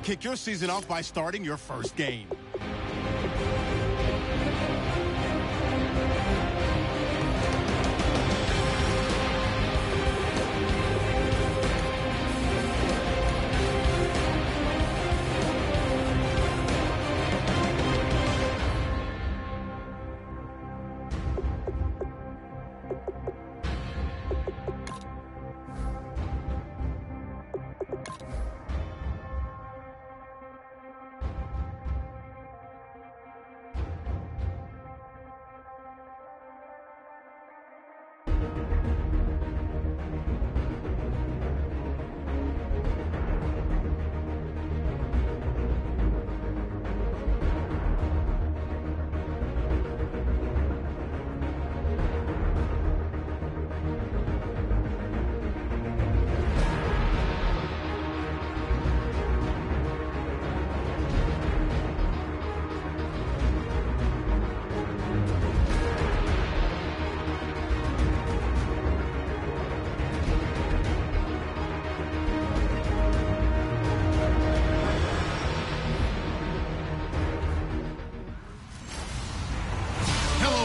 kick your season off by starting your first game.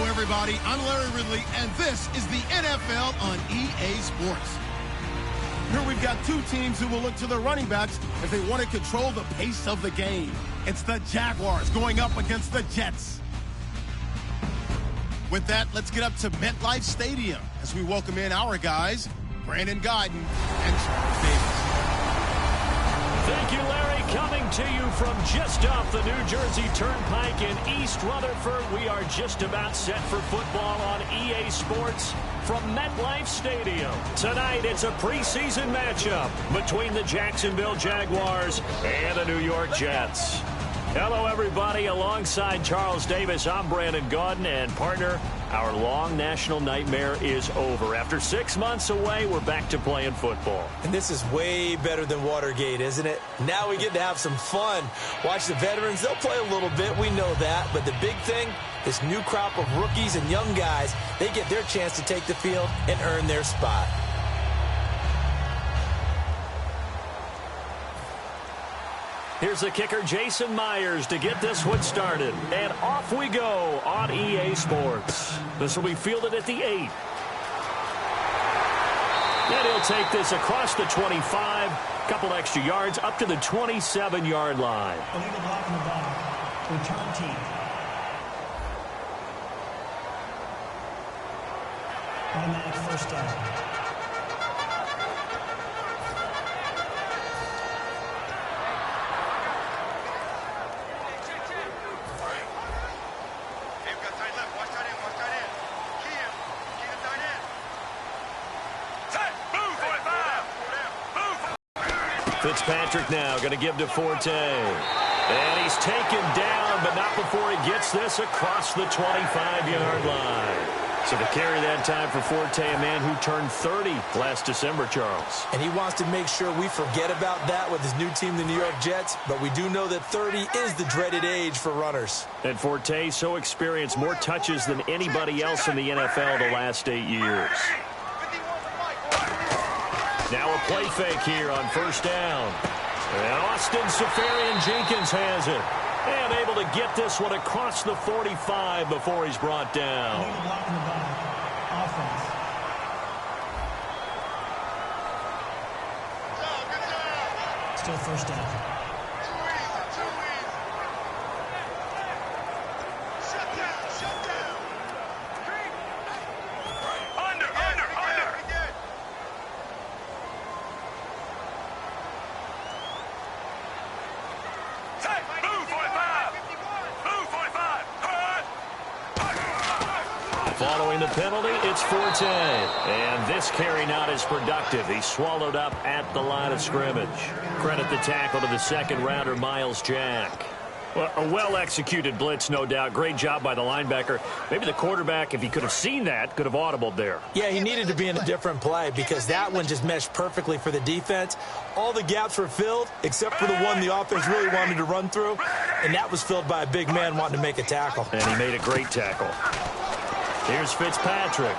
Everybody, I'm Larry Ridley, and this is the NFL on EA Sports. Here we've got two teams who will look to their running backs if they want to control the pace of the game. It's the Jaguars going up against the Jets. With that, let's get up to MetLife Stadium as we welcome in our guys, Brandon Gaudin and Charles Davis. Thank you, Larry. Coming to you from just off the New Jersey Turnpike in East Rutherford. We are just about set for football on EA Sports from MetLife Stadium. Tonight, it's a preseason matchup between the Jacksonville Jaguars and the New York Jets. Hello, everybody. Alongside Charles Davis, I'm Brandon Gaudin, and partner, our long national nightmare is over. After 6 months away, we're back to playing football. And this is way better than Watergate, isn't it? Now we get to have some fun. Watch the veterans. They'll play a little bit. We know that. But the big thing, this new crop of rookies and young guys, they get their chance to take the field and earn their spot. Here's the kicker, Jason Myers, to get this one started. And off we go on EA Sports. This will be fielded at the 8. And he'll take this across the 25, couple extra yards, up to the 27-yard line. Illegal block in the bottom. Return team. Automatic first down. Fitzpatrick now going to give to Forte. And he's taken down, but not before he gets this across the 25-yard line. So to carry that time for Forte, a man who turned 30 last December, Charles. And he wants to make sure we forget about that with his new team, the New York Jets. But we do know that 30 is the dreaded age for runners. And Forte so experienced, more touches than anybody else in the NFL the last 8 years. Now a play fake here on first down. And Austin Safarian-Jenkins has it. And able to get this one across the 45 before he's brought down. Block in the bottom. Offense. Still first down. Following the penalty, it's Forte. And this carry not as productive. He's swallowed up at the line of scrimmage. Credit the tackle to the second-rounder, Miles Jack. Well, a well-executed blitz, no doubt. Great job by the linebacker. Maybe the quarterback, if he could have seen that, could have audibled there. Yeah, he needed to be in a different play because that one just meshed perfectly for the defense. All the gaps were filled except for the one the offense really wanted to run through, and that was filled by a big man wanting to make a tackle. And he made a great tackle. Here's Fitzpatrick.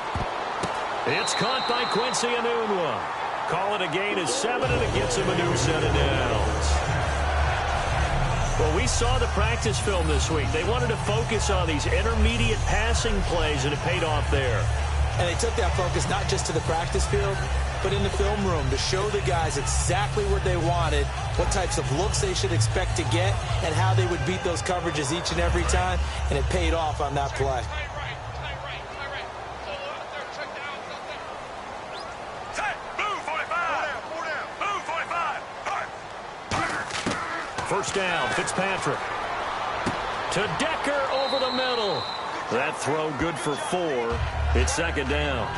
It's caught by Quincy Enunwa. Call it a gain of 7, and it gets him a new set of downs. we saw the practice film this week. They wanted to focus on these intermediate passing plays, and it paid off there. And they took that focus not just to the practice field, but in the film room to show the guys exactly what they wanted, what types of looks they should expect to get, and how they would beat those coverages each and every time, and it paid off on that play. First down, Fitzpatrick. To Decker over the middle. That throw good for 4. It's second down.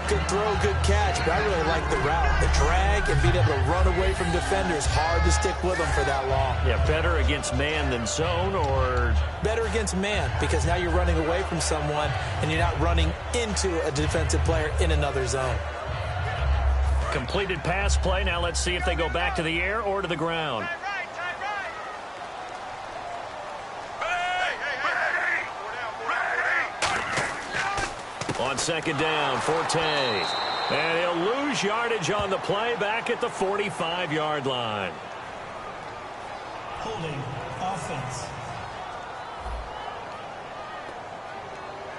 Good throw, good catch, but I really like the route. The drag and being able to run away from defenders. Hard to stick with them for that long. Yeah, better against man than zone, or? Better against man, because now you're running away from someone and you're not running into a defensive player in another zone. Completed pass play. Now let's see if they go back to the air or to the ground. On second down, Forte. And he'll lose yardage on the play back at the 45-yard line. Holding offense.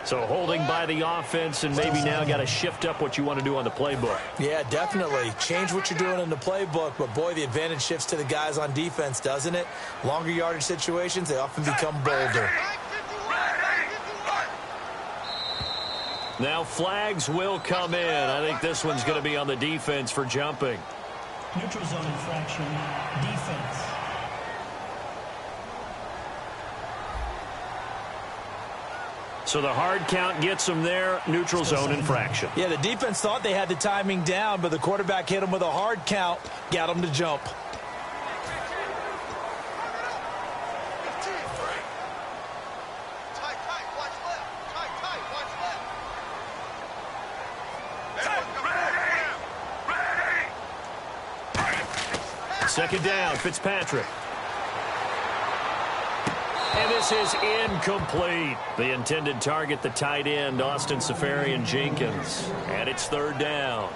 So holding by the offense, and maybe now got to shift up what you want to do on the playbook. Yeah, definitely. Change what you're doing in the playbook, but boy, the advantage shifts to the guys on defense, doesn't it? Longer yardage situations, they often become bolder. Now flags will come in. I think this one's going to be on the defense for jumping. Neutral zone infraction, defense. So the hard count gets them there. Neutral zone infraction. Yeah, the defense thought they had the timing down, but the quarterback hit them with a hard count, got them to jump. Second down, Fitzpatrick. And this is incomplete. The intended target, the tight end, Austin Seferian-Jenkins. And it's third down.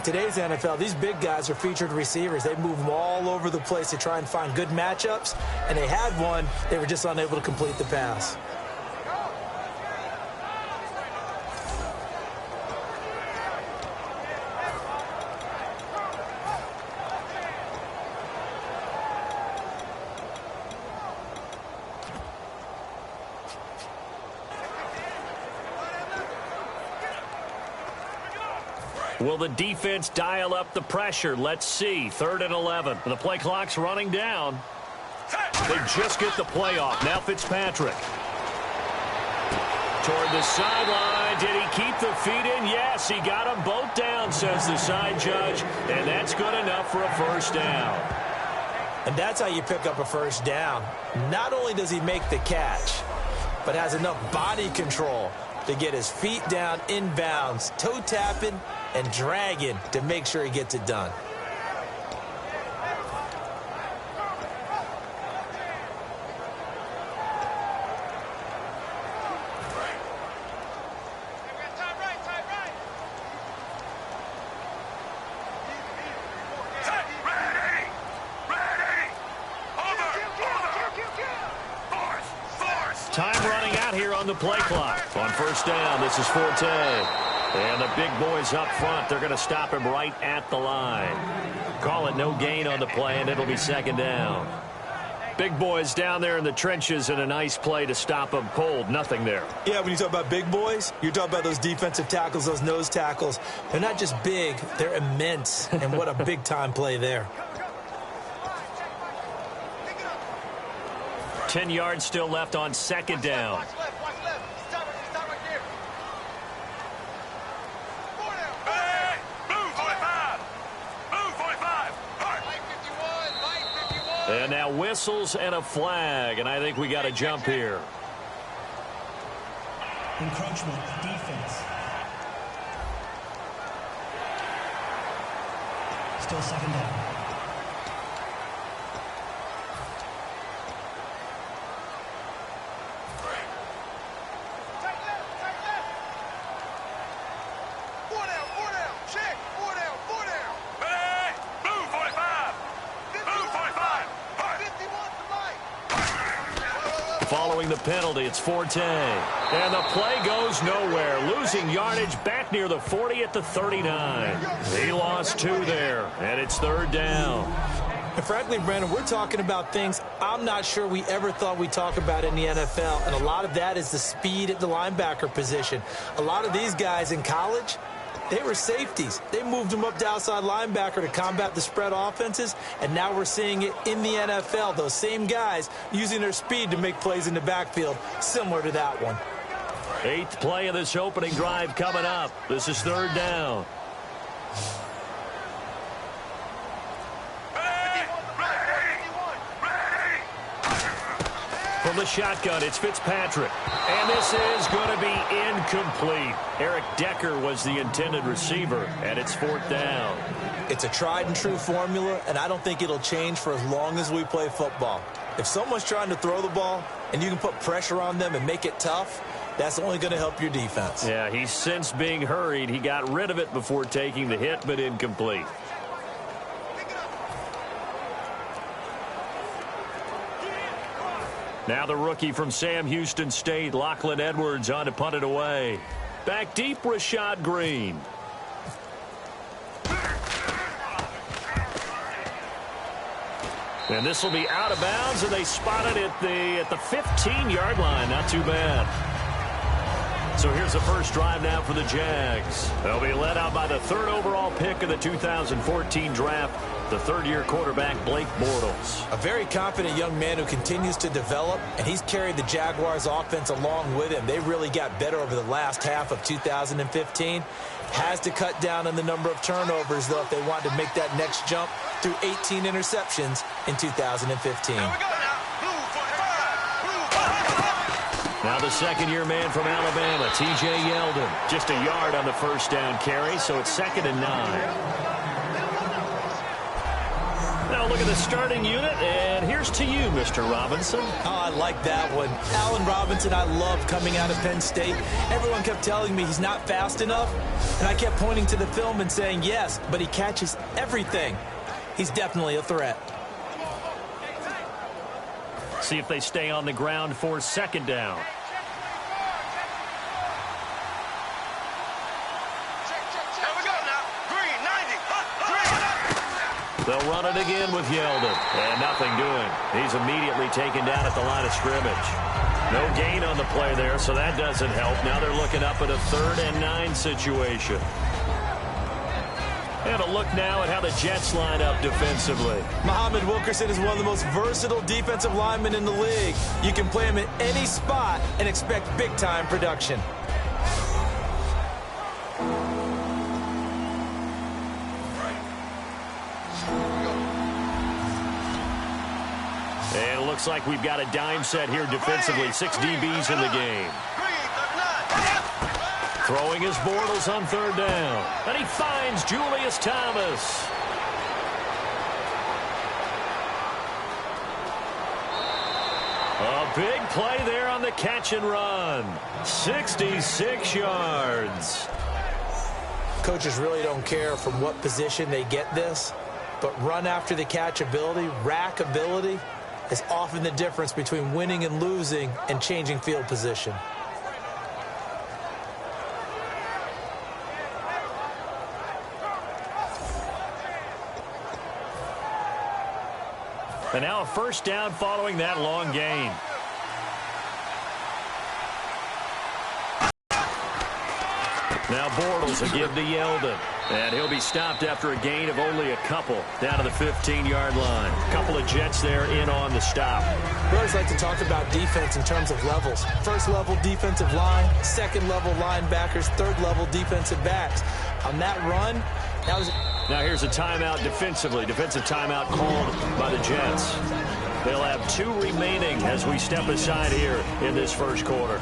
Today's NFL, these big guys are featured receivers. They move them all over the place to try and find good matchups. And they had one. They were just unable to complete the pass. Will the defense dial up the pressure? Let's see. 3rd and 11. The play clock's running down. They just get the play off. Now Fitzpatrick. Toward the sideline. Did he keep the feet in? Yes, he got them both down, says the side judge. And that's good enough for a first down. And that's how you pick up a first down. Not only does he make the catch, but has enough body control to get his feet down inbounds, toe tapping and dragging to make sure he gets it done. Time running out here on the play clock. On first down, this is Forte. And the big boys up front, they're going to stop him right at the line. Call it no gain on the play, and it'll be second down. Big boys down there in the trenches, and a nice play to stop them cold. Nothing there. Yeah, when you talk about big boys, you're talking about those defensive tackles, those nose tackles. They're not just big, they're immense. And what a big-time play there. 10 yards still left on second down. Watch left. Stop right there. Hey! Move 45! Move 45! Light 51. And now whistles and a flag, and I think we got a jump here. Encroachment, defense. Still second down. following the penalty. It's Forte. And the play goes nowhere. Losing yardage back near the 40 at the 39. He lost 2 there, and it's 3rd down. And frankly, Brandon, we're talking about things I'm not sure we ever thought we'd talk about in the NFL. And a lot of that is the speed at the linebacker position. A lot of these guys in college, they were safeties. They moved them up to outside linebacker to combat the spread offenses. And now we're seeing it in the NFL. Those same guys using their speed to make plays in the backfield, similar to that one. 8th play of this opening drive coming up. This is 3rd down. From the shotgun, it's Fitzpatrick. And this is going to be incomplete. Eric Decker was the intended receiver, and it's 4th down. It's a tried-and-true formula, and I don't think it'll change for as long as we play football. If someone's trying to throw the ball and you can put pressure on them and make it tough, that's only going to help your defense. Yeah, he's since being hurried. He got rid of it before taking the hit, but incomplete. Now the rookie from Sam Houston State, Lachlan Edwards, on to punt it away. Back deep, Rashad Green. And this will be out of bounds, and they spot it at the 15-yard line. Not too bad. So here's the first drive now for the Jags. They'll be led out by the 3rd overall pick of the 2014 draft, the 3rd-year quarterback, Blake Bortles. A very confident young man who continues to develop, and he's carried the Jaguars' offense along with him. They really got better over the last half of 2015. Has to cut down on the number of turnovers, though, if they want to make that next jump through 18 interceptions in 2015. Now the 2nd-year man from Alabama, T.J. Yeldon. Just a yard on the first down carry, so it's 2nd and 9. Now look at the starting unit, and here's to you, Mr. Robinson. Oh, I like that one. Allen Robinson, I love coming out of Penn State. Everyone kept telling me he's not fast enough, and I kept pointing to the film and saying yes, but he catches everything. He's definitely a threat. See if they stay on the ground for 2nd down. They'll run it again with Yeldon. And nothing doing. He's immediately taken down at the line of scrimmage. No gain on the play there, so that doesn't help. Now they're looking up at a 3rd and 9 situation. And a look now at how the Jets line up defensively. Muhammad Wilkerson is one of the most versatile defensive linemen in the league. You can play him at any spot and expect big-time production. And it looks like we've got a dime set here defensively. 6 DBs in the game. Throwing his Bortles on 3rd down. And he finds Julius Thomas. A big play there on the catch and run. 66 yards. Coaches really don't care from what position they get this, but run after the catch ability, rack ability, is often the difference between winning and losing and changing field position. And now a first down following that long gain. Now Bortles will give to Yeldon. And he'll be stopped after a gain of only a couple down to the 15-yard line. Couple of Jets there in on the stop. We always like to talk about defense in terms of levels. First level defensive line, second level linebackers, third level defensive backs. On that run, that was... Now here's a timeout defensively. Defensive timeout called by the Jets. They'll have 2 remaining as we step aside here in this first quarter.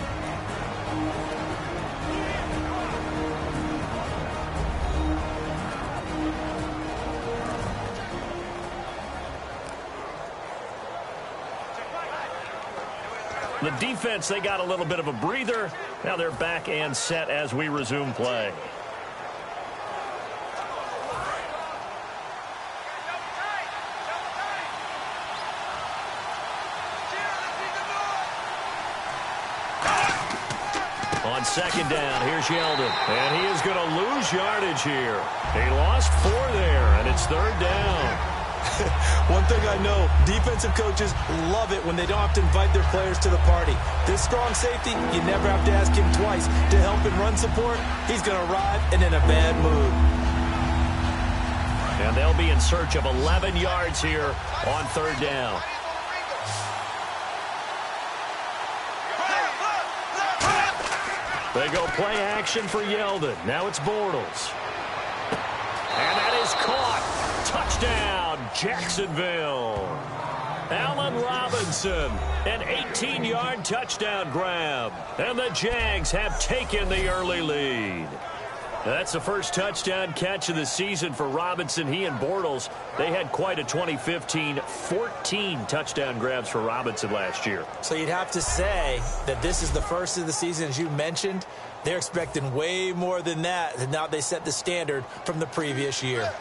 The defense, they got a little bit of a breather. Now they're back and set as we resume play. On second down, here's Yeldon. And he is going to lose yardage here. He lost 4 there, and it's third down. One thing I know, defensive coaches love it when they don't have to invite their players to the party. This strong safety, you never have to ask him twice to help in run support. He's going to arrive and in a bad mood. And they'll be in search of 11 yards here on third down. They go play action for Yeldon. Now it's Bortles. And that is caught. Touchdown, Jacksonville. Allen Robinson, an 18-yard touchdown grab. And the Jags have taken the early lead. That's the first touchdown catch of the season for Robinson. He and Bortles, they had quite a 2015, 14 touchdown grabs for Robinson last year. So you'd have to say that this is the first of the season, as you mentioned. They're expecting way more than that, and now they set the standard from the previous year.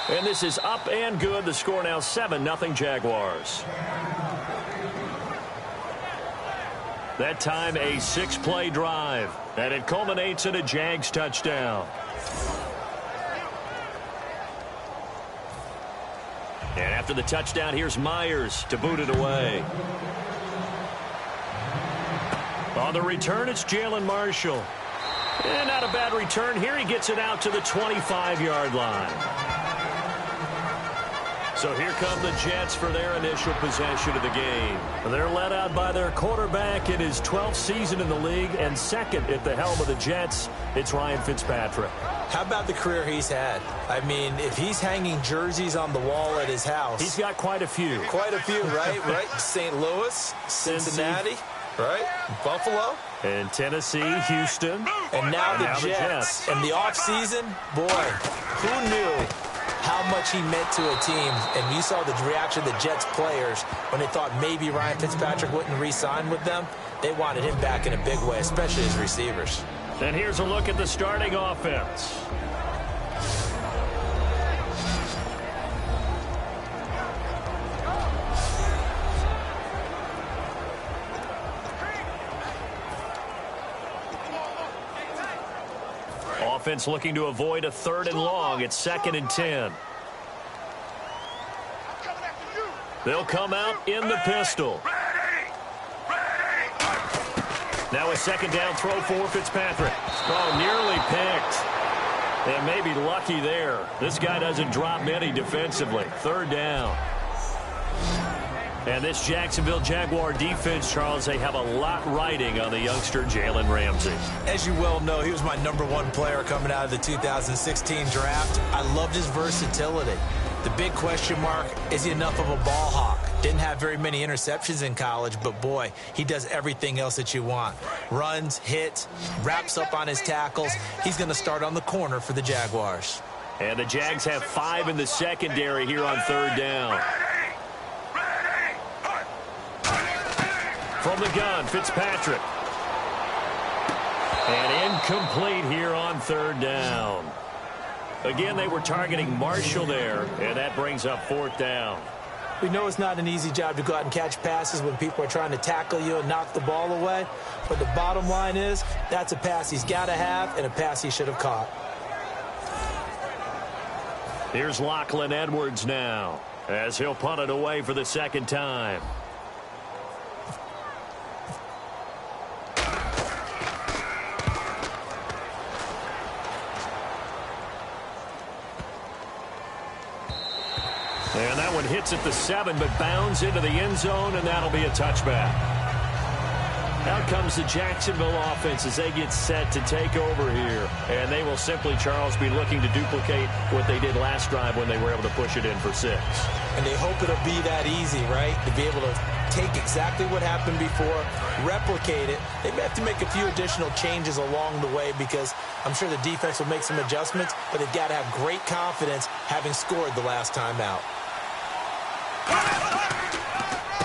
And this is up and good. The score now 7-0 Jaguars. That time a 6-play drive. And it culminates in a Jags touchdown. And after the touchdown, here's Myers to boot it away. On the return, it's Jalen Marshall. And not a bad return here. He gets it out to the 25-yard line. So here come the Jets for their initial possession of the game. They're led out by their quarterback in his 12th season in the league, and second at the helm of the Jets, it's Ryan Fitzpatrick. How about the career he's had? I mean, if he's hanging jerseys on the wall at his house. He's got quite a few. Quite a few, right? St. Louis, Cincinnati, right? Buffalo. And Tennessee, Houston. And now the Jets. And the offseason, boy, who knew how much he meant to a team? And you saw the reaction of the Jets players when they thought maybe Ryan Fitzpatrick wouldn't re-sign with them. They wanted him back in a big way, especially his receivers. And here's a look at the starting offense. Offense looking to avoid a 3rd and long. It's 2nd and 10. They'll come out in the pistol. Now a 2nd down throw for Fitzpatrick. Oh, nearly picked. And maybe lucky there. This guy doesn't drop many defensively. 3rd down. And this Jacksonville Jaguar defense, Charles, they have a lot riding on the youngster Jalen Ramsey. As you well know, he was my #1 player coming out of the 2016 draft. I loved his versatility. The big question mark, is he enough of a ball hawk? Didn't have very many interceptions in college, but boy, he does everything else that you want. Runs, hits, wraps up on his tackles. He's going to start on the corner for the Jaguars. And the Jags have 5 in the secondary here on 3rd down. From the gun, Fitzpatrick. And incomplete here on 3rd down. Again, they were targeting Marshall there, and that brings up 4th down. We know it's not an easy job to go out and catch passes when people are trying to tackle you and knock the ball away. But the bottom line is, that's a pass he's got to have and a pass he should have caught. Here's Lachlan Edwards now, as he'll punt it away for the 2nd time. And that one hits at the 7, but bounds into the end zone, and that'll be a touchback. Out comes the Jacksonville offense as they get set to take over here. And they will simply, Charles, be looking to duplicate what they did last drive when they were able to push it in for 6. And they hope it'll be that easy, right? To be able to take exactly what happened before, replicate it. They may have to make a few additional changes along the way because I'm sure the defense will make some adjustments, but they've got to have great confidence having scored the last time out.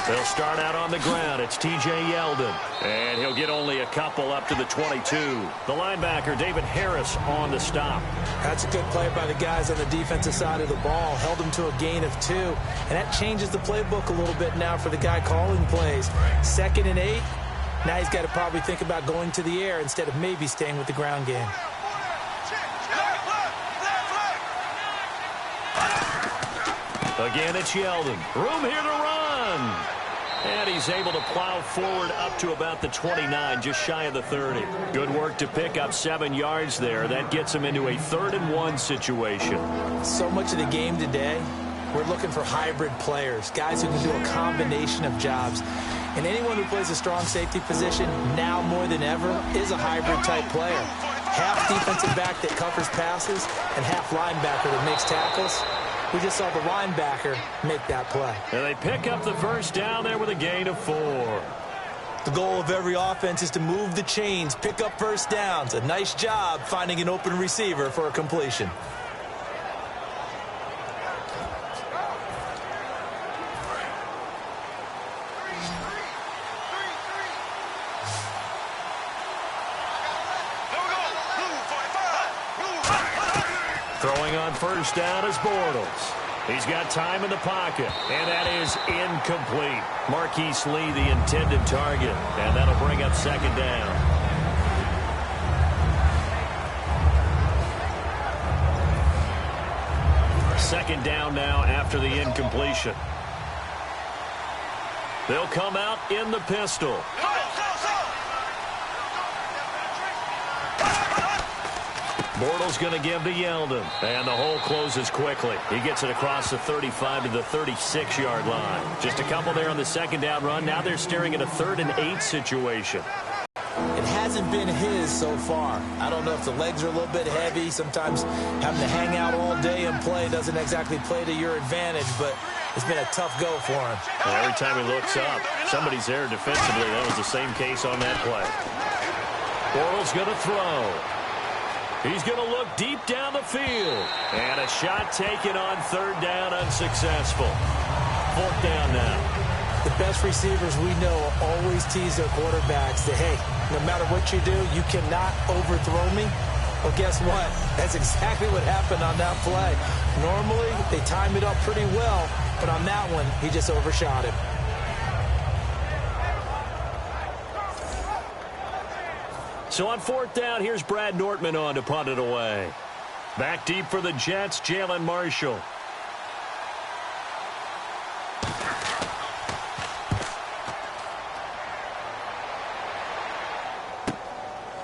They'll start out on the ground. It's T.J. Yeldon. And he'll get only a couple up to the 22. The linebacker, David Harris, on the stop. That's a good play by the guys on the defensive side of the ball. Held him to a gain of 2. And that changes the playbook a little bit now for the guy calling plays. 2nd and 8. Now he's got to probably think about going to the air instead of maybe staying with the ground game. Again, it's Yeldon. Room here to run. And he's able to plow forward up to about the 29, just shy of the 30. Good work to pick up 7 yards there. That gets him into a 3rd and 1 situation. So much of the game today, we're looking for hybrid players, guys who can do a combination of jobs. And anyone who plays a strong safety position, now more than ever, is a hybrid-type player. Half defensive back that covers passes and half linebacker that makes tackles. We just saw the linebacker make that play. And they pick up the first down there with a gain of 4. The goal of every offense is to move the chains, pick up first downs. A nice job finding an open receiver for a completion. Throwing on first down is Bortles. He's got time in the pocket, and that is incomplete. Marquise Lee, the intended target, and that'll bring up 2nd down. Second down now after the incompletion. They'll come out in the pistol. Bortles going to give to Yeldon. And the hole closes quickly. He gets it across the 35 to the 36-yard line. Just a couple there on the 2nd down run. Now they're staring at a 3rd and 8 situation. It hasn't been his so far. I don't know if the legs are a little bit heavy. Sometimes having to hang out all day and play doesn't exactly play to your advantage, but it's been a tough go for him. Well, every time he looks up, somebody's there defensively. That was the same case on that play. Bortles going to throw. He's going to look deep down the field. And a shot taken on 3rd down, unsuccessful. 4th down now. The best receivers we know always tease their quarterbacks that, hey, no matter what you do, you cannot overthrow me. Well, guess what? That's exactly what happened on that play. Normally, they time it up pretty well, but on that one, he just overshot him. So on 4th down, here's Brad Nortman on to punt it away. Back deep for the Jets, Jalen Marshall.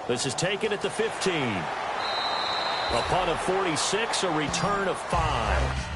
This is taken at the 15. A punt of 46, a return of 5.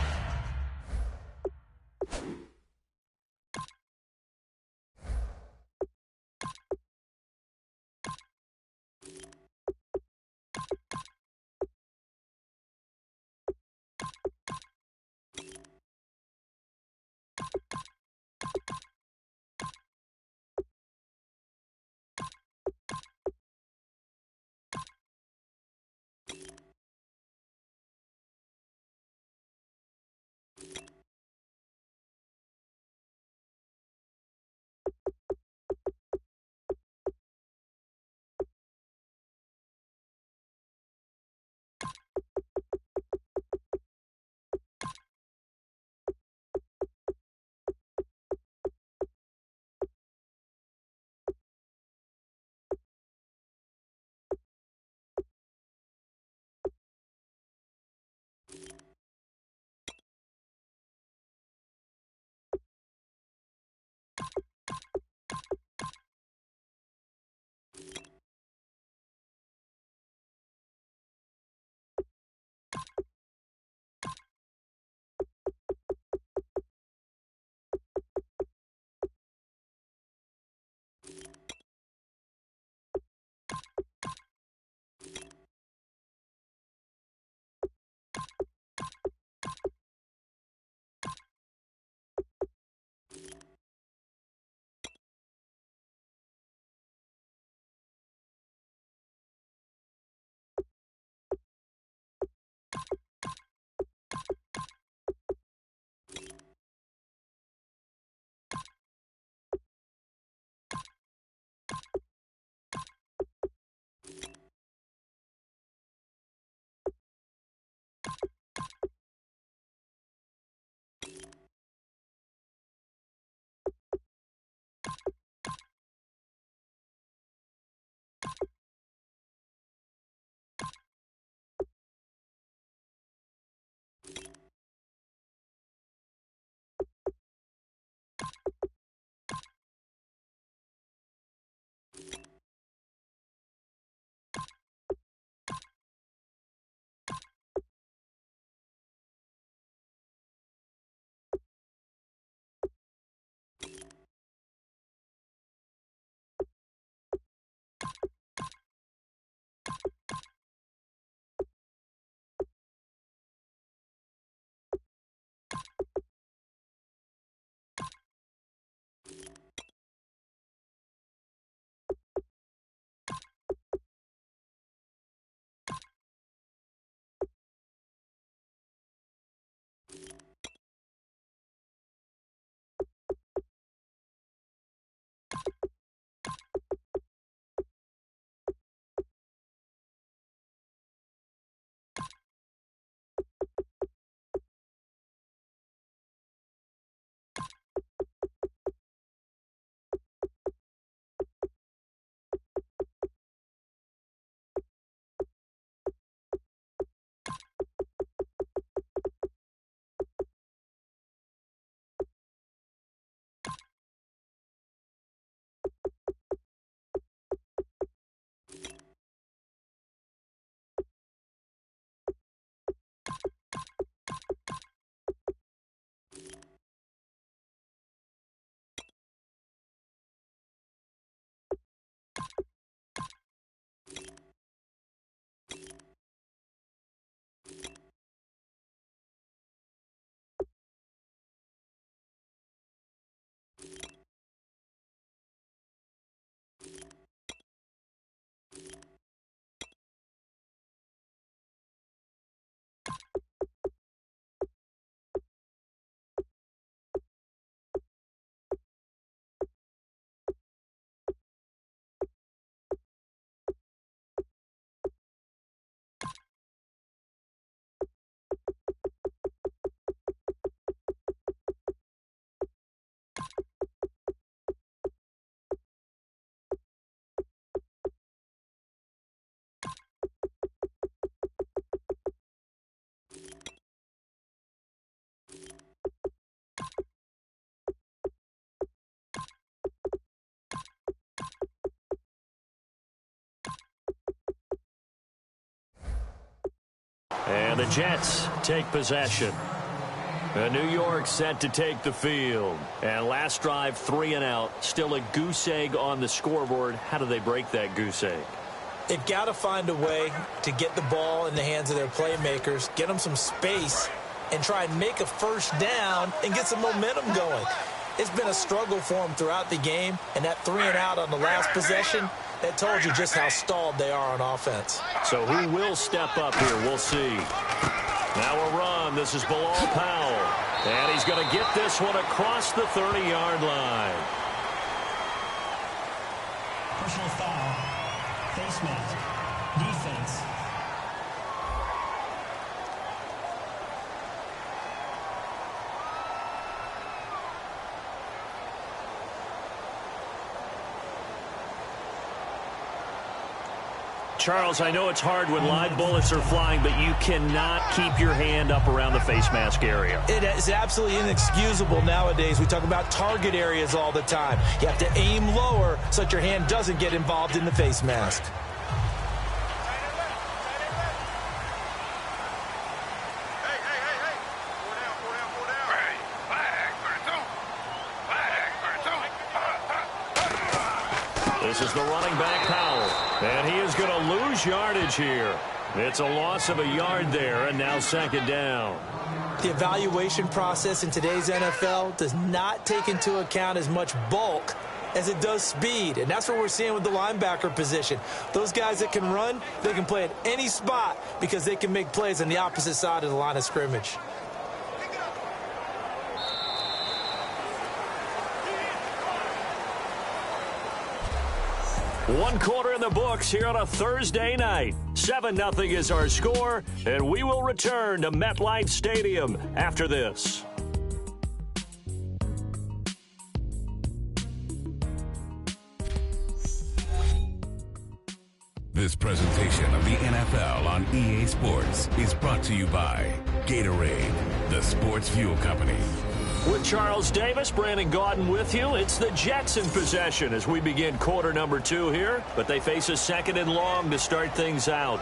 Jets take possession. New York set to take the field. And last drive, 3 and out. Still a goose egg on the scoreboard. How do they break that goose egg? They've got to find a way to get the ball in the hands of their playmakers, get them some space, and try and make a first down and get some momentum going. It's been a struggle for them throughout the game, and that 3 and out on the last possession, that told you just how stalled they are on offense. So who will step up here? We'll see. Now a run. This is Bilal Powell. And he's going to get this one across the 30-yard line. Personal foul. Face mask. Defense. Charles, I know it's hard when live bullets are flying, but you cannot keep your hand up around the face mask area. It is absolutely inexcusable nowadays. We talk about target areas all the time. You have to aim lower so that your hand doesn't get involved in the face mask. This is the running back, Powell. And he is going to lose yardage here. It's a loss of a yard there, and now second down. The evaluation process in today's NFL does not take into account as much bulk as it does speed. And that's what we're seeing with the linebacker position. Those guys that can run, they can play at any spot because they can make plays on the opposite side of the line of scrimmage. One quarter in the books here on a Thursday night. 7-0 is our score, and we will return to MetLife Stadium after this. This presentation of the NFL on EA Sports is brought to you by Gatorade, the sports fuel company. With Charles Davis, Brandon Gaudin with you. It's the Jets in possession as we begin quarter number 2 here, but they face a second and long to start things out.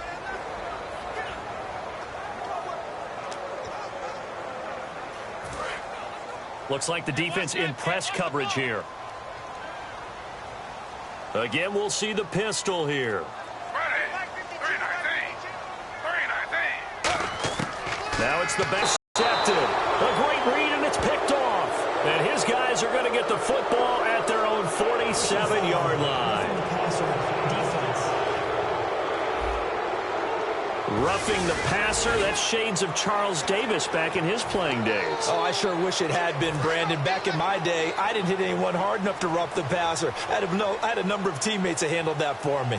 Looks like the defense in press coverage here. Again, we'll see the pistol here. Now it's the best accepted. A great read, and it's picked off. And his guys are going to get the football at their own 47-yard line. Roughing the passer, that's shades of Charles Davis back in his playing days. Oh, I sure wish it had been, Brandon. Back in my day, I didn't hit anyone hard enough to rough the passer. I had a number of teammates that handled that for me.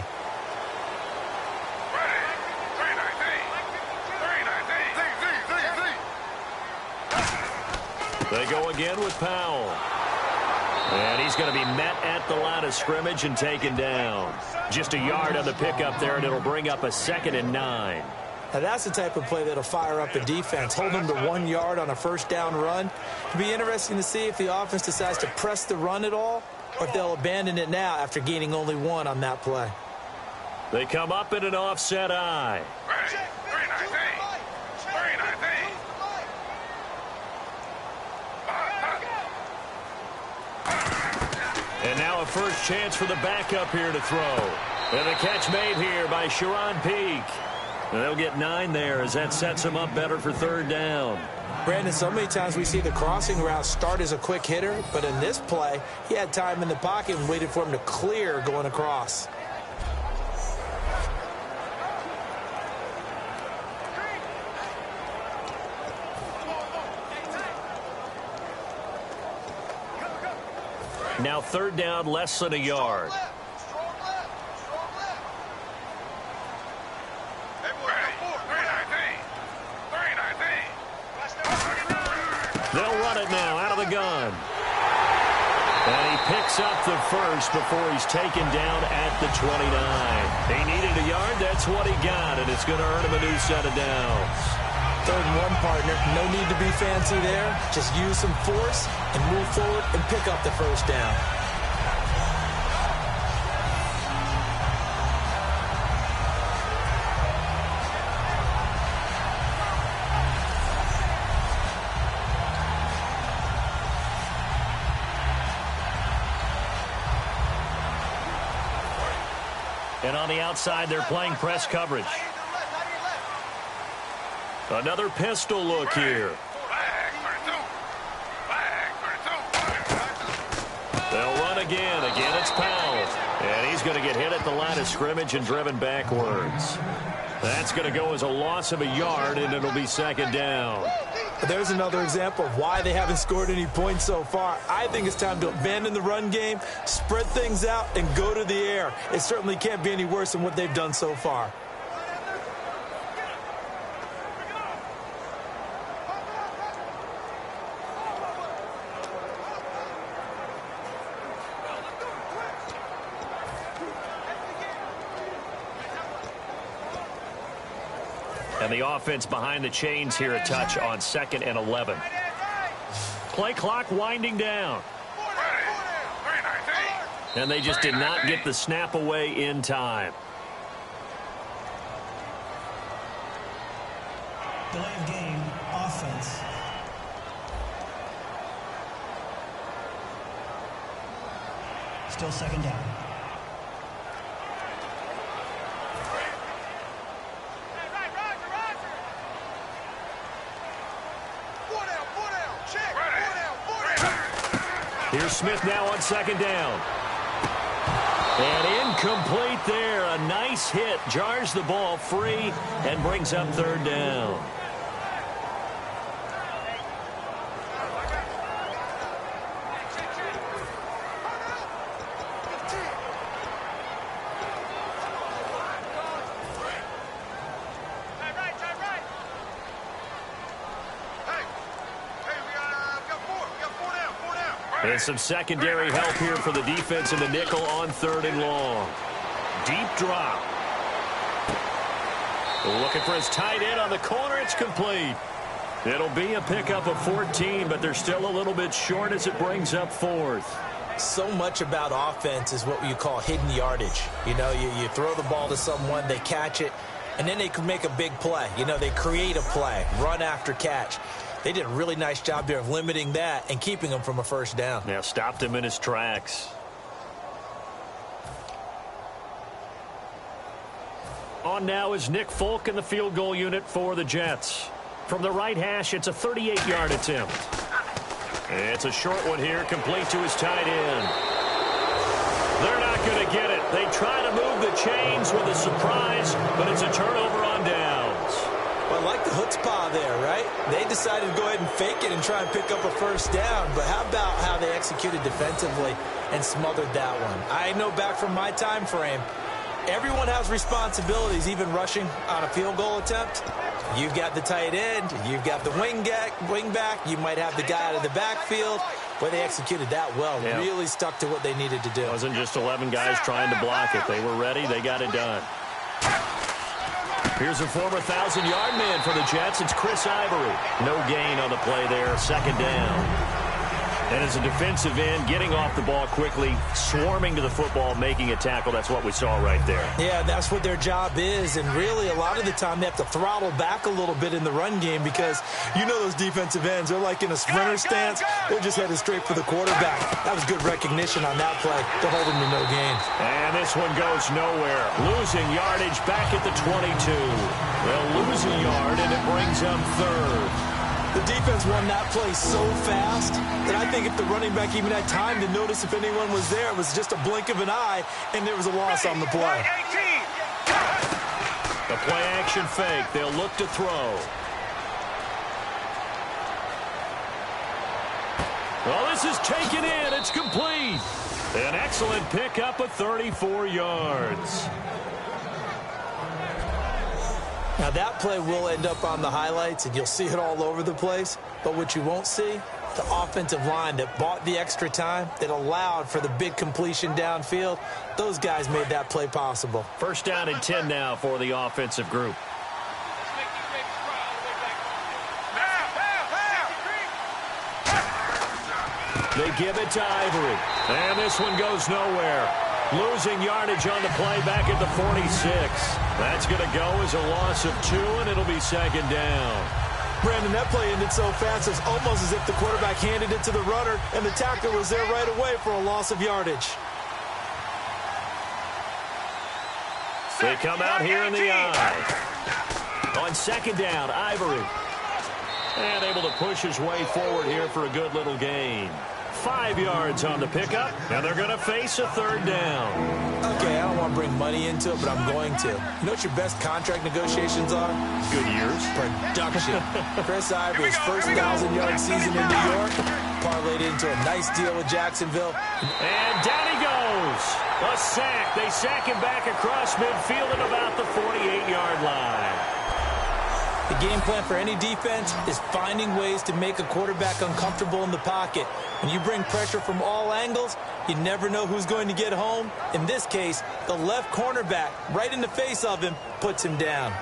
They go again with Powell. And he's going to be met at the line of scrimmage and taken down. Just a yard on the pickup there, and it'll bring up a 2nd and 9. Now, that's the type of play that'll fire up a defense. Hold them to 1 yard on a first down run. It'll be interesting to see if the offense decides to press the run at all, or if they'll abandon it now after gaining only 1 on that play. They come up in an offset eye. And now a first chance for the backup here to throw. And the catch made here by Sharon Peak. And they'll get 9 there as that sets him up better for third down. Brandon, so many times we see the crossing route start as a quick hitter, but in this play, he had time in the pocket and waited for him to clear going across. Now third down, less than a yard. They'll run it now out of the gun. And he picks up the first before he's taken down at the 29. He needed a yard. That's what he got, and it's going to earn him a new set of downs. 3rd and 1, partner. No need to be fancy there. Just use some force and move forward and pick up the first down. And on the outside, they're playing press coverage. Another pistol look here. They'll run again. Again, it's Powell. And he's going to get hit at the line of scrimmage and driven backwards. That's going to go as a loss of a yard, and it'll be second down. There's another example of why they haven't scored any points so far. I think it's time to abandon the run game, spread things out, and go to the air. It certainly can't be any worse than what they've done so far. And the offense behind the chains here a touch on 2nd and 11. Play clock winding down. And they just did not get the snap away in time. Delay of game, offense. Still second down. Here's Smith now on 2nd down. And incomplete there. A nice hit. Jars the ball free and brings up 3rd down. And some secondary help here for the defense in the nickel on 3rd and long. Deep drop. Looking for his tight end on the corner. It's complete. It'll be a pickup of 14, but they're still a little bit short as it brings up 4th. So much about offense is what you call hidden yardage. You know, you throw the ball to someone, they catch it, and then they can make a big play. You know, they create a play, run after catch. They did a really nice job there of limiting that and keeping him from a 1st down. Now stopped him in his tracks. On now is Nick Folk in the field goal unit for the Jets. From the right hash, it's a 38-yard attempt. It's a short one here, complete to his tight end. They're not going to get it. They try to move the chains with a surprise, but it's a turnover on downs. Well, I like the chutzpah there, right? They decided to go ahead and fake it and try and pick up a 1st down. But how about how they executed defensively and smothered that one? I know back from my time frame, everyone has responsibilities, even rushing on a field goal attempt. You've got the tight end. You've got the wing back. You might have the guy out of the backfield. But they executed that well. Yeah. Really stuck to what they needed to do. It wasn't just 11 guys trying to block it. They were ready. They got it done. Here's a former 1,000-yard man for the Jets. It's Chris Ivory. No gain on the play there. 2nd down. And as a defensive end, getting off the ball quickly, swarming to the football, making a tackle. That's what we saw right there. Yeah, that's what their job is. And really, a lot of the time, they have to throttle back a little bit in the run game because you know those defensive ends, they're like in a sprinter stance. They're just headed straight for the quarterback. That was good recognition on that play to hold them to no gain. And this one goes nowhere. Losing yardage back at the 22. They'll lose a yard, and it brings up 3rd. The defense won that play so fast that I think if the running back even had time to notice if anyone was there, it was just a blink of an eye, and there was a loss on the play. The play action fake. They'll look to throw. Well, this is taken in. It's complete. An excellent pickup of 34 yards. Now, that play will end up on the highlights, and you'll see it all over the place. But what you won't see, the offensive line that bought the extra time, that allowed for the big completion downfield, those guys made that play possible. 1st down and 10 now for the offensive group. They give it to Ivory. And this one goes nowhere. Losing yardage on the play back at the 46. That's going to go as a loss of 2, and it'll be 2nd down. Brandon, that play ended so fast, it's almost as if the quarterback handed it to the runner, and the tackler was there right away for a loss of yardage. They come out here in the eye. On second down, Ivory. And able to push his way forward here for a good little gain. 5 yards on the pickup, and they're going to face a third down. Okay, I don't want to bring money into it, but I'm going to. You know what your best contract negotiations are? Good years. Production. Chris Ivory's first 1,000-yard season in New York parlayed into a nice deal with Jacksonville. And down he goes. A sack. They sack him back across midfield at about the 48-yard line. The game plan for any defense is finding ways to make a quarterback uncomfortable in the pocket. When you bring pressure from all angles, you never know who's going to get home. In this case, the left cornerback, right in the face of him, puts him down.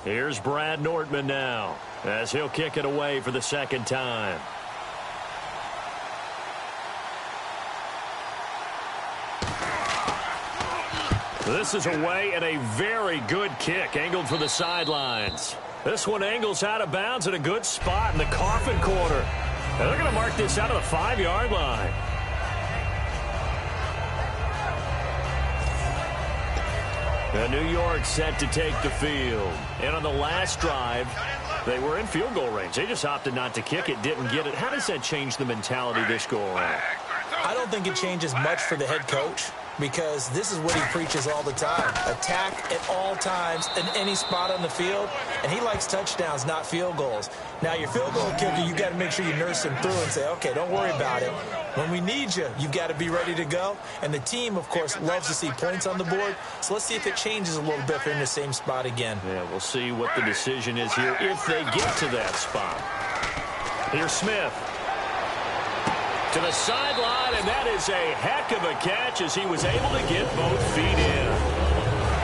Here's Brad Nordman now, as he'll kick it away for the second time. This is away and a very good kick, angled for the sidelines. This one angles out of bounds at a good spot in the coffin corner. And they're going to mark this out of the 5-yard line. And New York set to take the field. And on the last drive, they were in field goal range. They just opted not to kick it, didn't get it. How does that change the mentality this go around? I don't think it changes much for the head coach, because this is what he preaches all the time. Attack at all times in any spot on the field, and he likes touchdowns, not field goals. Now, your field goal kicker, you got to make sure you nurse him through and say, okay, don't worry about it. When we need you, you've got to be ready to go. And the team, of course, loves to see points on the board. So let's see if it changes a little bit if they're in the same spot again. Yeah, we'll see what the decision is here if they get to that spot. Here's Smith. To the sideline, and that is a heck of a catch as he was able to get both feet in.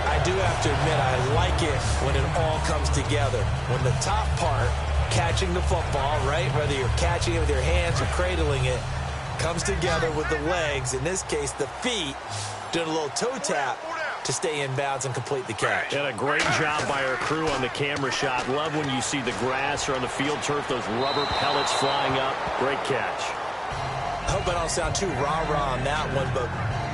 I do have to admit, I like it when it all comes together. When the top part, catching the football, right, whether you're catching it with your hands or cradling it, comes together with the legs, in this case the feet, doing a little toe tap to stay in bounds and complete the catch. And a great job by our crew on the camera shot. Love when you see the grass or on the field turf, those rubber pellets flying up. Great catch. I hope I don't sound too rah-rah on that one, but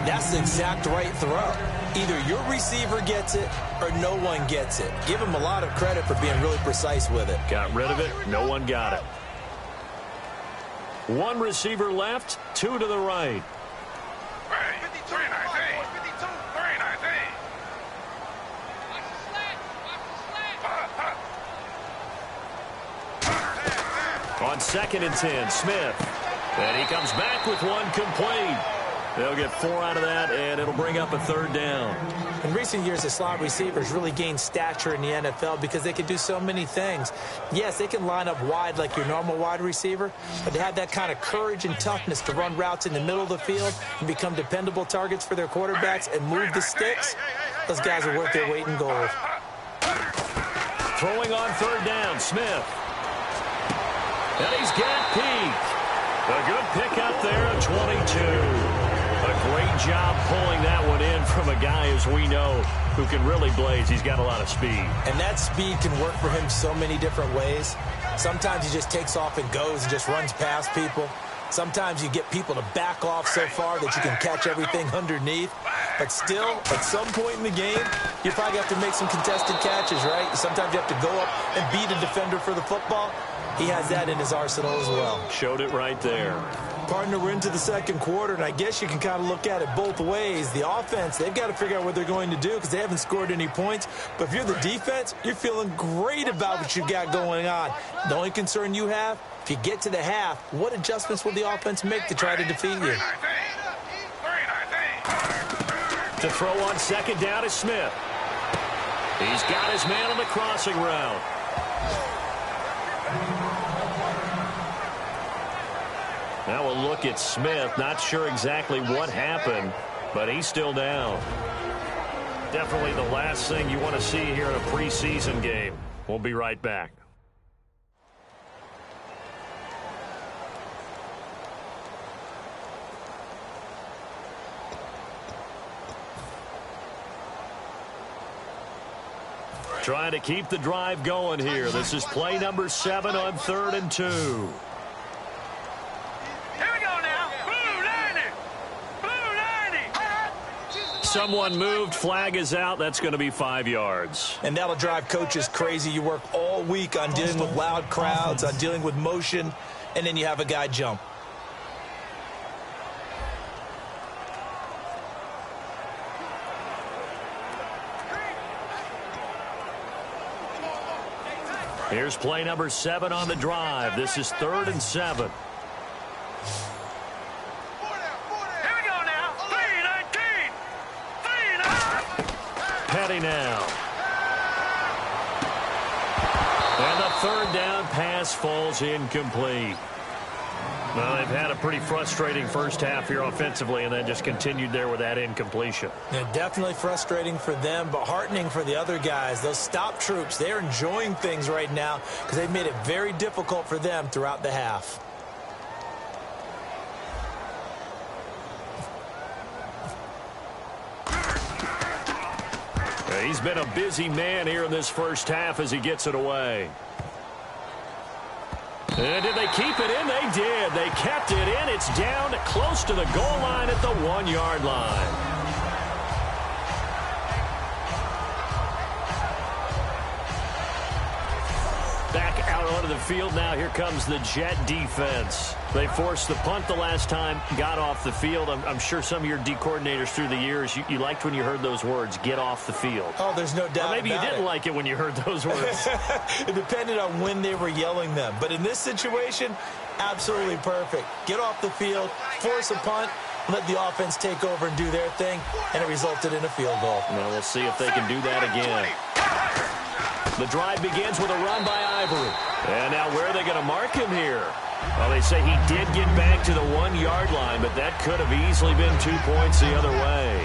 that's the exact right throw. Either your receiver gets it or no one gets it. Give him a lot of credit for being really precise with it. Got rid of it. No one got it. One receiver left, two to the right. 319. 319. On 2nd and 10, Smith. And he comes back with one complete. They'll get 4 out of that, and it'll bring up a third down. In recent years, the slot receivers really gained stature in the NFL because they can do so many things. Yes, they can line up wide like your normal wide receiver, but they have that kind of courage and toughness to run routes in the middle of the field and become dependable targets for their quarterbacks and move the sticks. Those guys are worth their weight in gold. Throwing on 3rd down, Smith. And he's got Peak. A good pickup there at 22. A great job pulling that one in from a guy, as we know, who can really blaze. He's got a lot of speed. And that speed can work for him so many different ways. Sometimes he just takes off and goes and just runs past people. Sometimes you get people to back off so far that you can catch everything underneath. But still, at some point in the game, you probably have to make some contested catches, right? Sometimes you have to go up and beat a defender for the football. He has that in his arsenal as well. Showed it right there. Partner, we're into the second quarter, and I guess you can kind of look at it both ways. The offense, they've got to figure out what they're going to do because they haven't scored any points. But if you're the defense, you're feeling great about what you've got going on. The only concern you have, if you get to the half, what adjustments will the offense make to try to defeat you? 319. To throw on 2nd down is Smith. He's got his man on the crossing route. Now we'll look at Smith. Not sure exactly what happened, but he's still down. Definitely the last thing you want to see here in a preseason game. We'll be right back. Trying to keep the drive going here. This is play number 7 on 3rd and 2. Here we go now. Blue 90. Blue 90. Someone moved. Flag is out. That's going to be 5 yards. And that'll drive coaches crazy. You work all week on dealing with loud crowds, on dealing with motion, and then you have a guy jump. Here's play number 7 on the drive. This is 3rd and 7. Here we go now. 3-19. 3-19. Petty now. And the 3rd down pass falls incomplete. Well, they've had a pretty frustrating first half here offensively, and then just continued there with that incompletion. Yeah, definitely frustrating for them, but heartening for the other guys. Those stop troops, they're enjoying things right now because they've made it very difficult for them throughout the half. He's been a busy man here in this first half as he gets it away. And did they keep it in? They did. They kept it in. It's down close to the goal line at the 1-yard line. Back out onto the field now. Here comes the Jet defense. They forced the punt the last time, got off the field. I'm sure some of your D coordinators through the years, you liked when you heard those words, get off the field. Oh, there's no doubt. Or maybe you didn't like it when you heard those words. It depended on when they were yelling them. But in this situation, absolutely perfect. Get off the field, force a punt, let the offense take over and do their thing, and it resulted in a field goal. Well, we'll see if they can do that again. The drive begins with a run by Ivory. And now where are they going to mark him here? Well, they say he did get back to the 1-yard line, but that could have easily been 2 points the other way.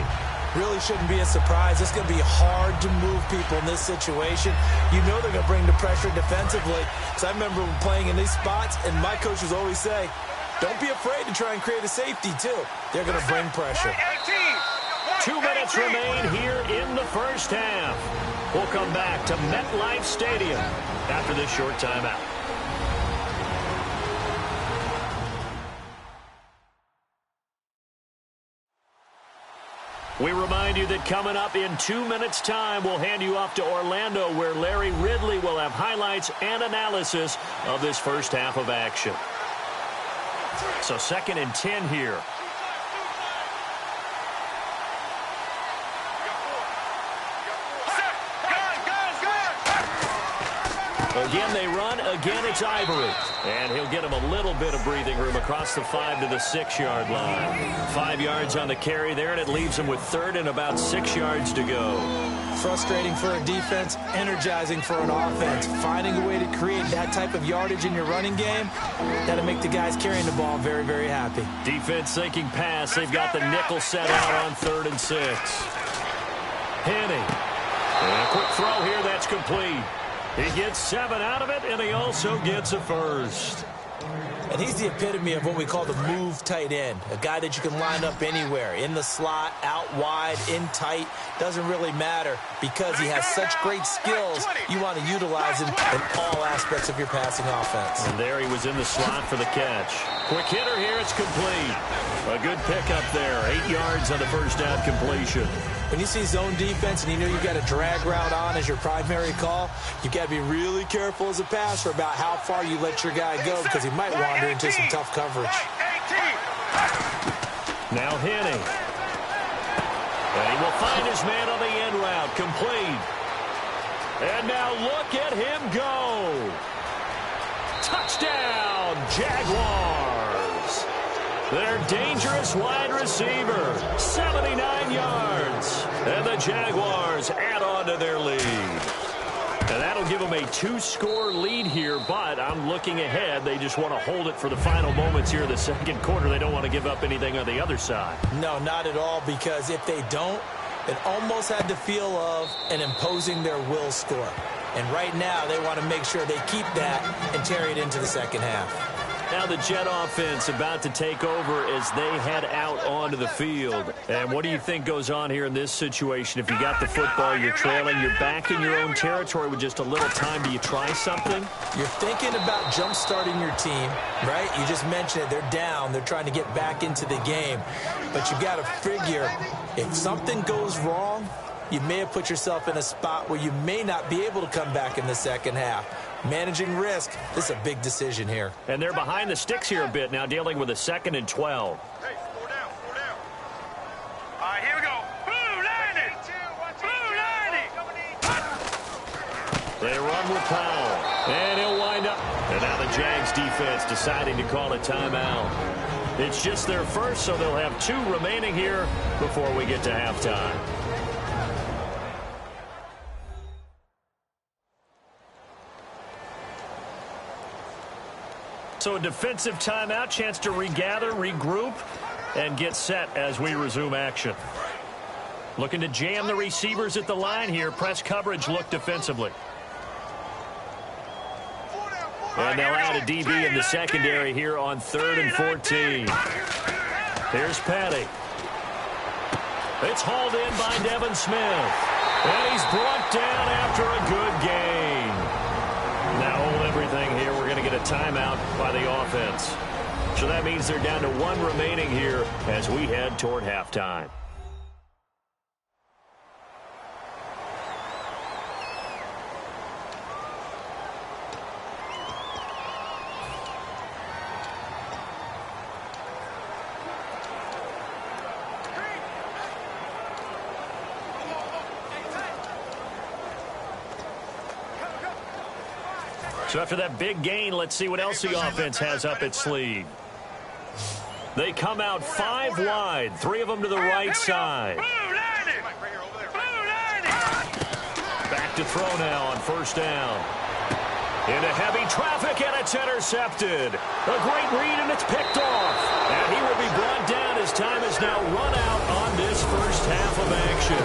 Really shouldn't be a surprise. It's going to be hard to move people in this situation. You know they're going to bring the pressure defensively. Because I remember playing in these spots, and my coaches always say, don't be afraid to try and create a safety, too. They're going to bring pressure. 2 minutes remain here in the first half. We'll come back to MetLife Stadium after this short timeout. We remind you that coming up in 2 minutes' time, we'll hand you off to Orlando, where Larry Ridley will have highlights and analysis of this first half of action. So 2nd and 10 here. Again, they run. Again, it's Ivory. And he'll get him a little bit of breathing room across the 5 to the 6-yard line. 5 yards on the carry there, and it leaves him with 3rd and about 6 yards to go. Frustrating for a defense, energizing for an offense. Finding a way to create that type of yardage in your running game, that'll make the guys carrying the ball very, very happy. Defense thinking pass. They've got the nickel set out on 3rd and 6. Henning. And a quick throw here. That's complete. He gets 7 out of it, and he also gets a first. And he's the epitome of what we call the move tight end, a guy that you can line up anywhere, in the slot, out wide, in tight, doesn't really matter because he has such great skills. You want to utilize him in all aspects of your passing offense. And there he was in the slot for the catch. Quick hitter here, it's complete. A good pickup there, 8 yards on the first down completion. When you see zone defense and you know you've got a drag route on as your primary call, you've got to be really careful as a passer about how far you let your guy go because he might wander into some tough coverage. Now Henning. And he will find his man on the end route, complete. And now look at him go. Touchdown, Jaguars. Their dangerous wide receiver, 79 yards. And the Jaguars add on to their lead. And that'll give them a 2-score lead here, but I'm looking ahead. They just want to hold it for the final moments here in the second quarter. They don't want to give up anything on the other side. No, not at all, because if they don't, it almost had the feel of an imposing their will score. And right now, they want to make sure they keep that and carry it into the second half. Now the Jet offense about to take over as they head out onto the field. And what do you think goes on here in this situation? If you got the football, you're trailing, you're back in your own territory with just a little time. Do you try something? You're thinking about jump-starting your team, right? You just mentioned it. They're down. They're trying to get back into the game. But you got to figure if something goes wrong, you may have put yourself in a spot where you may not be able to come back in the second half. Managing risk, this is a big decision here. And they're behind the sticks here a bit now, dealing with a 2nd and 12. Hey, 4 down, 4 down. All right, here we go. Blue 90. Blue 90. They run with Powell, and he'll wind up. And now the Jags defense deciding to call a timeout. It's just their first, so they'll have 2 remaining here before we get to halftime. So a defensive timeout, chance to regather, regroup, and get set as we resume action. Looking to jam the receivers at the line here. Press coverage look defensively. And they'll add a DB in the secondary here on 3rd and 14. Here's Patty. It's hauled in by Devin Smith. And he's brought down after a good gain. Now hold everything here. We're going to get a timeout by the offense. So that means they're down to 1 remaining here as we head toward halftime. So after that big gain, let's see what else the offense has up its sleeve. They come out 5 wide, 3 of them to the right side. Back to throw now on 1st down. Into heavy traffic, and it's intercepted. A great read, and it's picked off. And he will be brought down as time is now run out on this first half of action.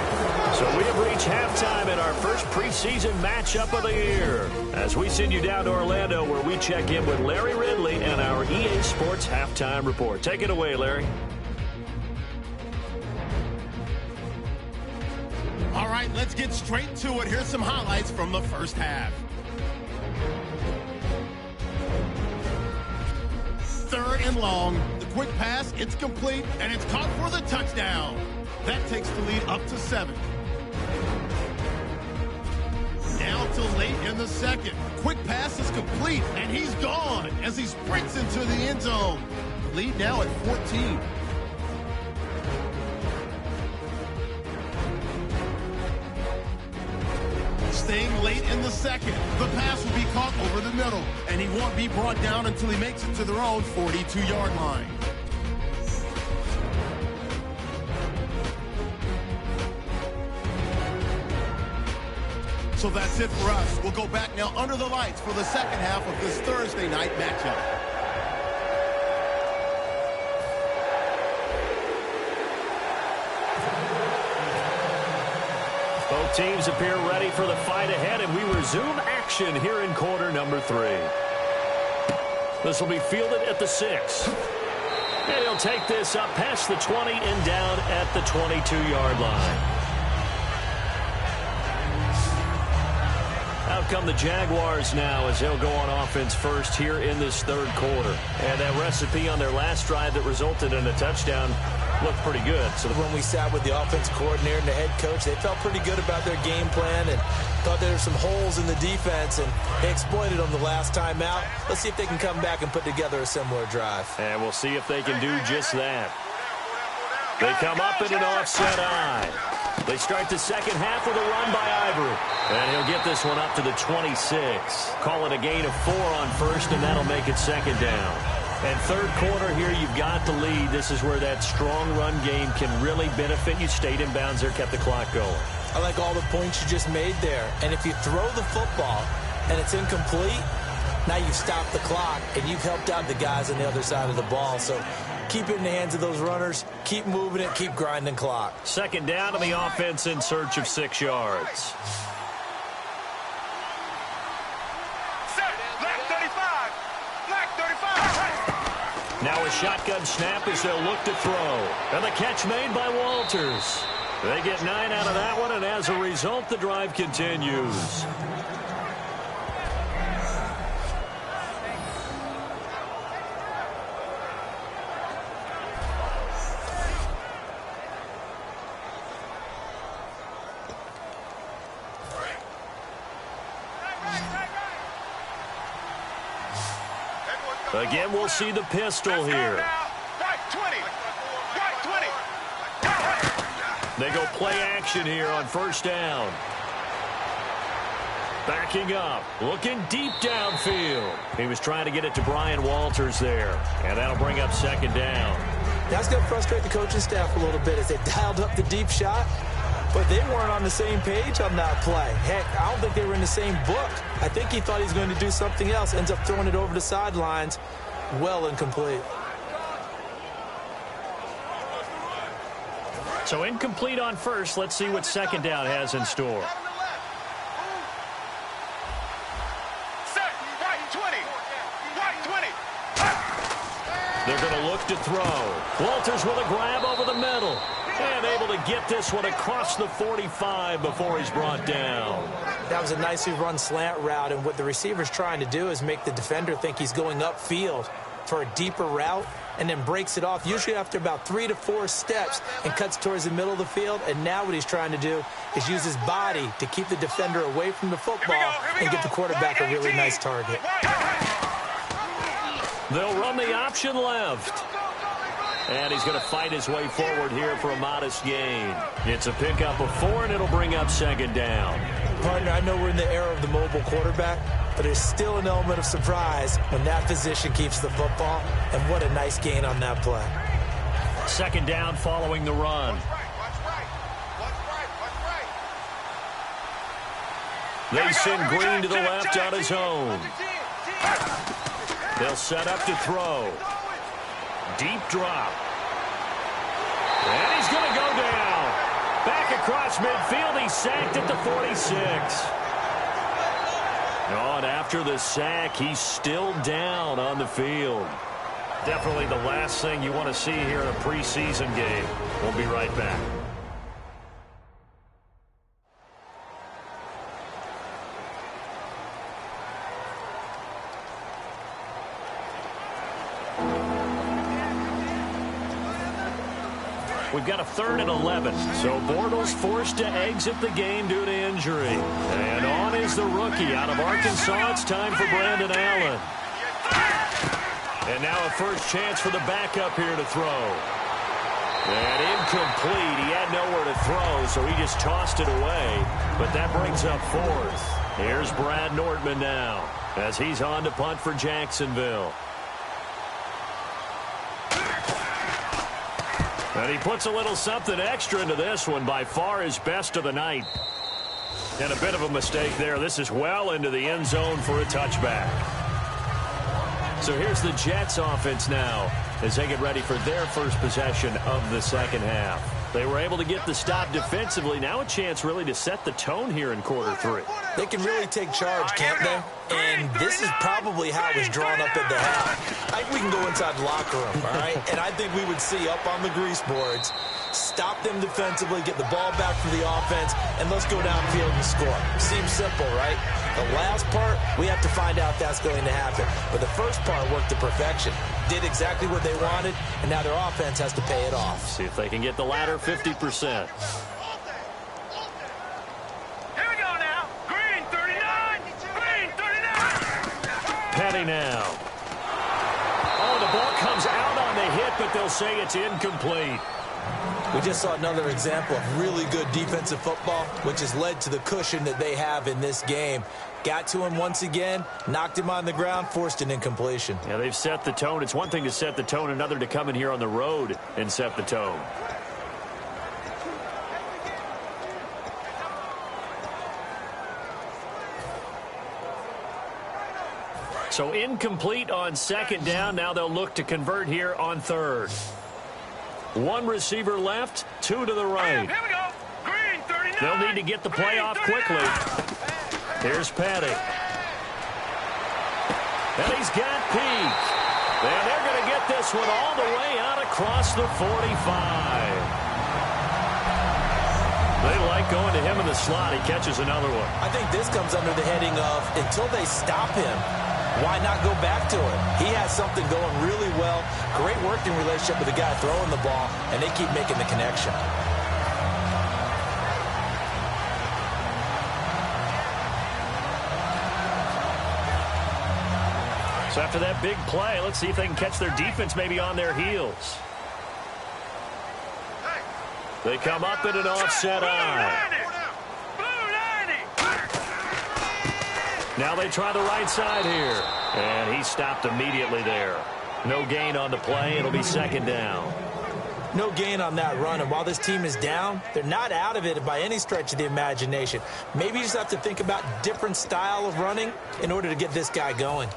So we have reached halftime in our first preseason matchup of the year as we send you down to Orlando where we check in with Larry Ridley and our EA Sports Halftime Report. Take it away, Larry. All right, let's get straight to it. Here's some highlights from the first half. 3rd and long. The quick pass, it's complete, and it's caught for the touchdown. That takes the lead up to 7. Now to late in the 2nd. Quick pass is complete, and he's gone as he sprints into the end zone. The lead now at 14. Staying late in the 2nd. The pass will be caught over the middle, and he won't be brought down until he makes it to their own 42-yard line. So that's it for us. We'll go back now under the lights for the second half of this Thursday night matchup. Both teams appear ready for the fight ahead, and we resume action here in quarter number 3. This will be fielded at the 6. And he'll take this up past the 20 and down at the 22-yard line. Out come the Jaguars now as they'll go on offense first here in this 3rd quarter. And that recipe on their last drive that resulted in a touchdown looked pretty good. So when we sat with the offense coordinator and the head coach, they felt pretty good about their game plan and thought there were some holes in the defense, and they exploited them the last time out. Let's see if they can come back and put together a similar drive. And we'll see if they can do just that. They come up in an offset eye. They start the second half with a run by Ivory. And he'll get this one up to the 26. Call it a gain of 4 on 1st, and that'll make it 2nd down. And 3rd quarter here, you've got the lead. This is where that strong run game can really benefit you. Stayed in bounds there, kept the clock going. I like all the points you just made there. And if you throw the football and it's incomplete, now you've stopped the clock and you've helped out the guys on the other side of the ball. So keep it in the hands of those runners. Keep moving it. Keep grinding clock. 2nd down to the offense in search of 6 yards. Set. Black 35. Black 35. Now a shotgun snap as they'll look to throw. And the catch made by Walters. They get 9 out of that one, and as a result, the drive continues. Again, we'll see the pistol here. They go play action here on first down. Backing up, looking deep downfield. He was trying to get it to Brian Walters there, and that'll bring up second down. That's going to frustrate the coaching staff a little bit as they dialed up the deep shot, but they weren't on the same page on that play. Heck, I don't think they were in the same book. I think he thought he was going to do something else, ends up throwing it over the sidelines. Well incomplete. So incomplete on first. Let's see what second down has in store. They're going to look to throw. Walters with a grab over the middle. And able to get this one across the 45 before he's brought down. That was a nicely run slant route, and what the receiver's trying to do is make the defender think he's going upfield for a deeper route, and then breaks it off, usually after about 3 to 4 steps, and cuts towards the middle of the field. And now what he's trying to do is use his body to keep the defender away from the football and give the quarterback a really nice target. They'll run the option left. And he's going to fight his way forward here for a modest gain. It's a pickup of 4, and it'll bring up second down. Partner, I know we're in the era of the mobile quarterback, but there's still an element of surprise when that position keeps the football, and what a nice gain on that play. Second down following the run. They send Green to the left on his own. They'll set up to throw. Deep drop. And he's going to go down. Back across midfield. He's sacked at the 46. Oh, and after the sack, he's still down on the field. Definitely the last thing you want to see here in a preseason game. We'll be right back. We've got a 3rd and 11. So Bortles forced to exit the game due to injury. And on is the rookie out of Arkansas. It's time for Brandon Allen. And now a first chance for the backup here to throw. And incomplete. He had nowhere to throw, so he just tossed it away. But that brings up 4th. Here's Brad Nortman now as he's on to punt for Jacksonville. And he puts a little something extra into this one, by far his best of the night. And a bit of a mistake there. This is well into the end zone for a touchback. So here's the Jets offense now as they get ready for their first possession of the second half. They were able to get the stop defensively. Now a chance really to set the tone here in quarter 3. They can really take charge, can't they? And this is probably how it was drawn up at the half. I think we can go inside the locker room, all right? And I think we would see up on the grease boards, stop them defensively, get the ball back for the offense, and let's go downfield and score. Seems simple, right? The last part, we have to find out if that's going to happen. But the first part worked to perfection. Did exactly what they wanted, and now their offense has to pay it off. See if they can get the latter 50%. Here we go now. Green 39. Green 39. Petty now. Oh, the ball comes out on the hit, but they'll say it's incomplete. We just saw another example of really good defensive football, which has led to the cushion that they have in this game. Got to him once again, knocked him on the ground, forced an incompletion. Yeah, they've set the tone. It's one thing to set the tone, another to come in here on the road and set the tone. So incomplete on second down. Now they'll look to convert here on 3rd. One receiver left, 2 to the right. Here we go. Green 39. They'll need to get the play off quickly. Here's Petty. And he's got Peak. And they're going to get this one all the way out across the 45. They like going to him in the slot. He catches another one. I think this comes under the heading of until they stop him, why not go back to it? He has something going really well. Great working relationship with the guy throwing the ball, and they keep making the connection. So after that big play, let's see if they can catch their defense maybe on their heels. They come up in an offset eye. Now they try the right side here. And he stopped immediately there. No gain on the play. It'll be second down. No gain on that run. And while this team is down, they're not out of it by any stretch of the imagination. Maybe you just have to think about different style of running in order to get this guy going.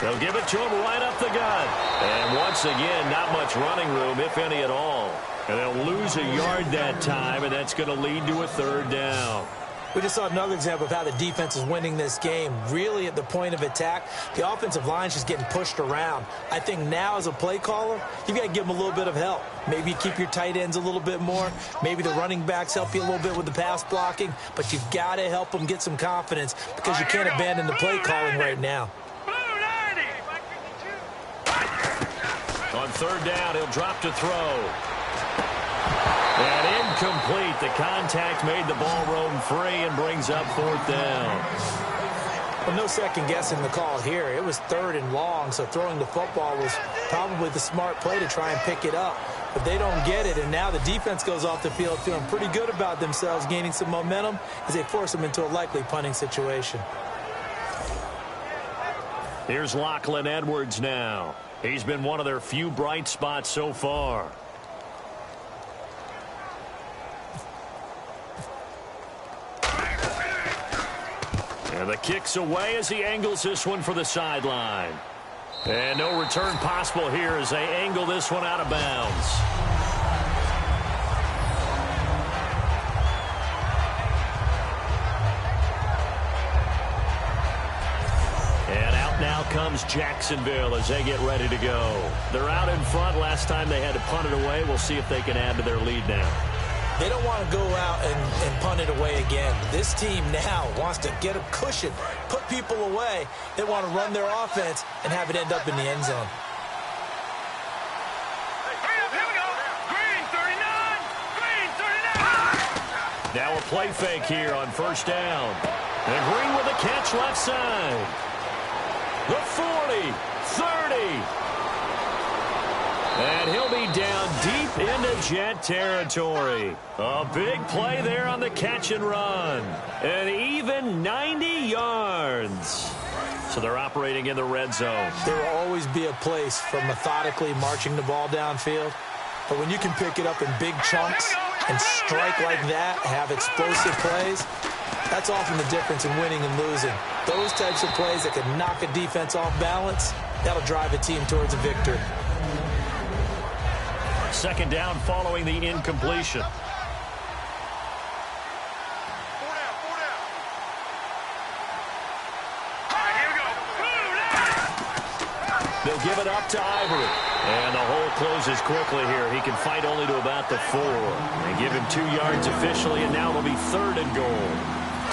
They'll give it to him right up the gut. And once again, not much running room, if any at all. And they'll lose a yard that time, and that's going to lead to a third down. We just saw another example of how the defense is winning this game. Really at the point of attack, the offensive line's just getting pushed around. I think now as a play caller, you've got to give them a little bit of help. Maybe you keep your tight ends a little bit more. Maybe the running backs help you a little bit with the pass blocking. But you've got to help them get some confidence because you can't abandon the play calling right now. On third down, he'll drop to throw. And incomplete. The contact made the ball roam free and brings up fourth down. Well, no second guessing the call here. It was third and long, so throwing the football was probably the smart play to try and pick it up. But they don't get it, and now the defense goes off the field feeling pretty good about themselves, gaining some momentum as they force them into a likely punting situation. Here's Lachlan Edwards now. He's been one of their few bright spots so far. And the kick's away as he angles this one for the sideline. And no return possible here as they angle this one out of bounds. Now comes Jacksonville as they get ready to go. They're out in front. Last time they had to punt it away. We'll see if they can add to their lead now. They don't want to go out and punt it away again. This team now wants to get a cushion, put people away. They want to run their offense and have it end up in the end zone. Now a play fake here on first down. And Green with a catch left side. The 40, 30. And he'll be down deep into Jet territory. A big play there on the catch and run. An even 90 yards. So they're operating in the red zone. There will always be a place for methodically marching the ball downfield. But when you can pick it up in big chunks and strike like that, have explosive plays, that's often the difference in winning and losing. Those types of plays that can knock a defense off balance, that'll drive a team towards a victory. Second down following the incompletion. They'll give it up to Ivory. And the hole closes quickly here. He can fight only to about the 4. They give him 2 yards officially, and now it'll be third and goal.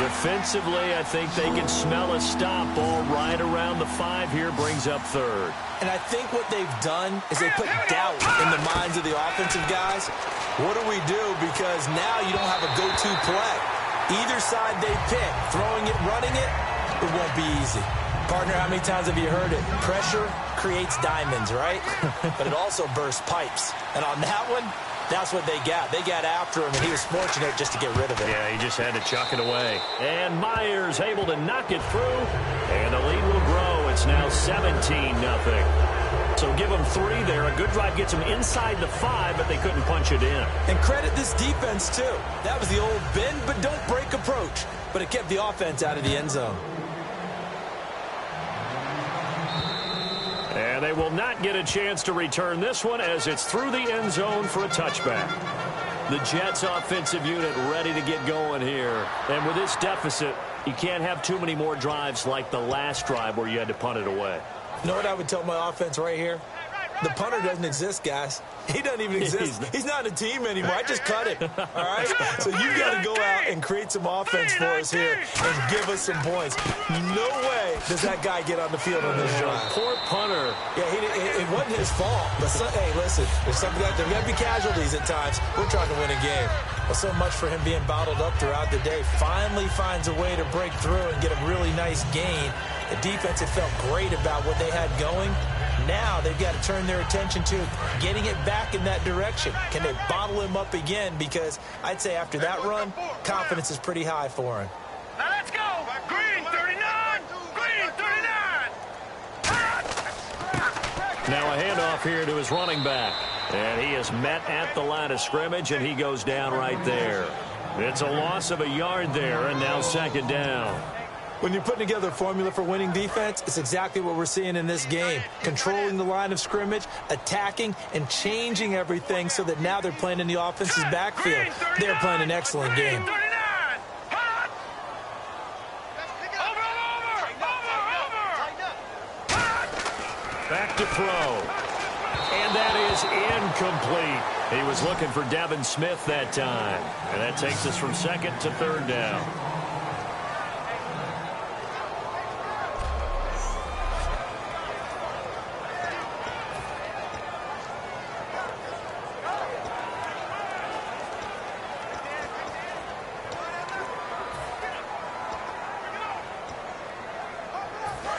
Defensively, I think they can smell a stop. Ball right around the 5 here, brings up third. And I think what they've done is they put doubt in the minds of the offensive guys. What do we do? Because now you don't have a go-to play. Either side they pick, throwing it, running it, it won't be easy. Partner, how many times have you heard it? Pressure creates diamonds, right? But it also bursts pipes. And on that one, that's what they got. They got after him, and he was fortunate just to get rid of it. Yeah, he just had to chuck it away. And Myers able to knock it through, and the lead will grow. It's now 17-0. So give them 3 there. A good drive gets them inside the 5, but they couldn't punch it in. And credit this defense, too. That was the old bend but don't break approach, but it kept the offense out of the end zone. And they will not get a chance to return this one as it's through the end zone for a touchback. The Jets offensive unit ready to get going here. And with this deficit, you can't have too many more drives like the last drive where you had to punt it away. You know what I would tell my offense right here? The punter doesn't exist, guys. He doesn't even exist. He's not a team anymore. I just cut him. All right? So you've got to go out and create some offense for us here and give us some points. No way does that guy get on the field on this drive. Poor punter. Yeah, it wasn't his fault. But hey, listen, there's got to be casualties at times. We're trying to win a game. Well, so much for him being bottled up throughout the day. Finally finds a way to break through and get a really nice gain. The defense had felt great about what they had going. Now they've got to turn their attention to getting it back in that direction. Can they bottle him up again? Because I'd say after that run, confidence is pretty high for him. Now let's go. Green 39. Green 39. Now a handoff here to his running back. And he is met at the line of scrimmage, and he goes down right there. It's a loss of a yard there, and now second down. When you're putting together a formula for winning defense, it's exactly what we're seeing in this game. Controlling the line of scrimmage, attacking, and changing everything so that now they're playing in the offense's backfield. They're playing an excellent game. Back to throw. And that is incomplete. He was looking for Devin Smith that time. And that takes us from second to third down.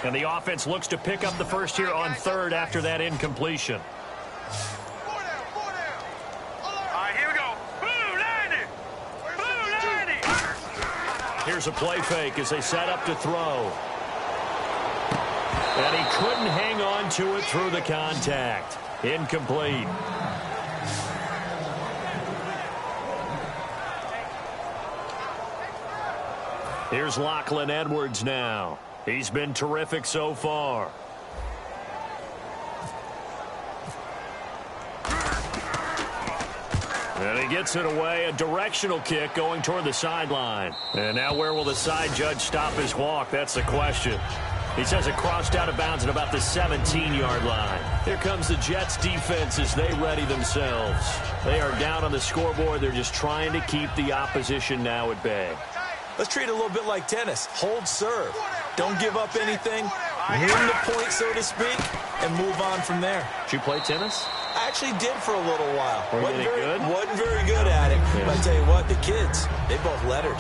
And the offense looks to pick up the first here on third after that incompletion. Here we go. Blue 90. Blue 90. Here's a play fake as they set up to throw. And he couldn't hang on to it through the contact. Incomplete. Here's Lachlan Edwards now. He's been terrific so far. And he gets it away. A directional kick going toward the sideline. And now where will the side judge stop his walk? That's the question. He says it crossed out of bounds at about the 17-yard line. Here comes the Jets defense as they ready themselves. They are down on the scoreboard. They're just trying to keep the opposition now at bay. Let's treat it a little bit like tennis. Hold serve. Don't give up anything. Win the point, so to speak, and move on from there. Did you play tennis? I actually did for a little while. Wasn't very good at it. Yeah. But I tell you what, the kids, they both lettered.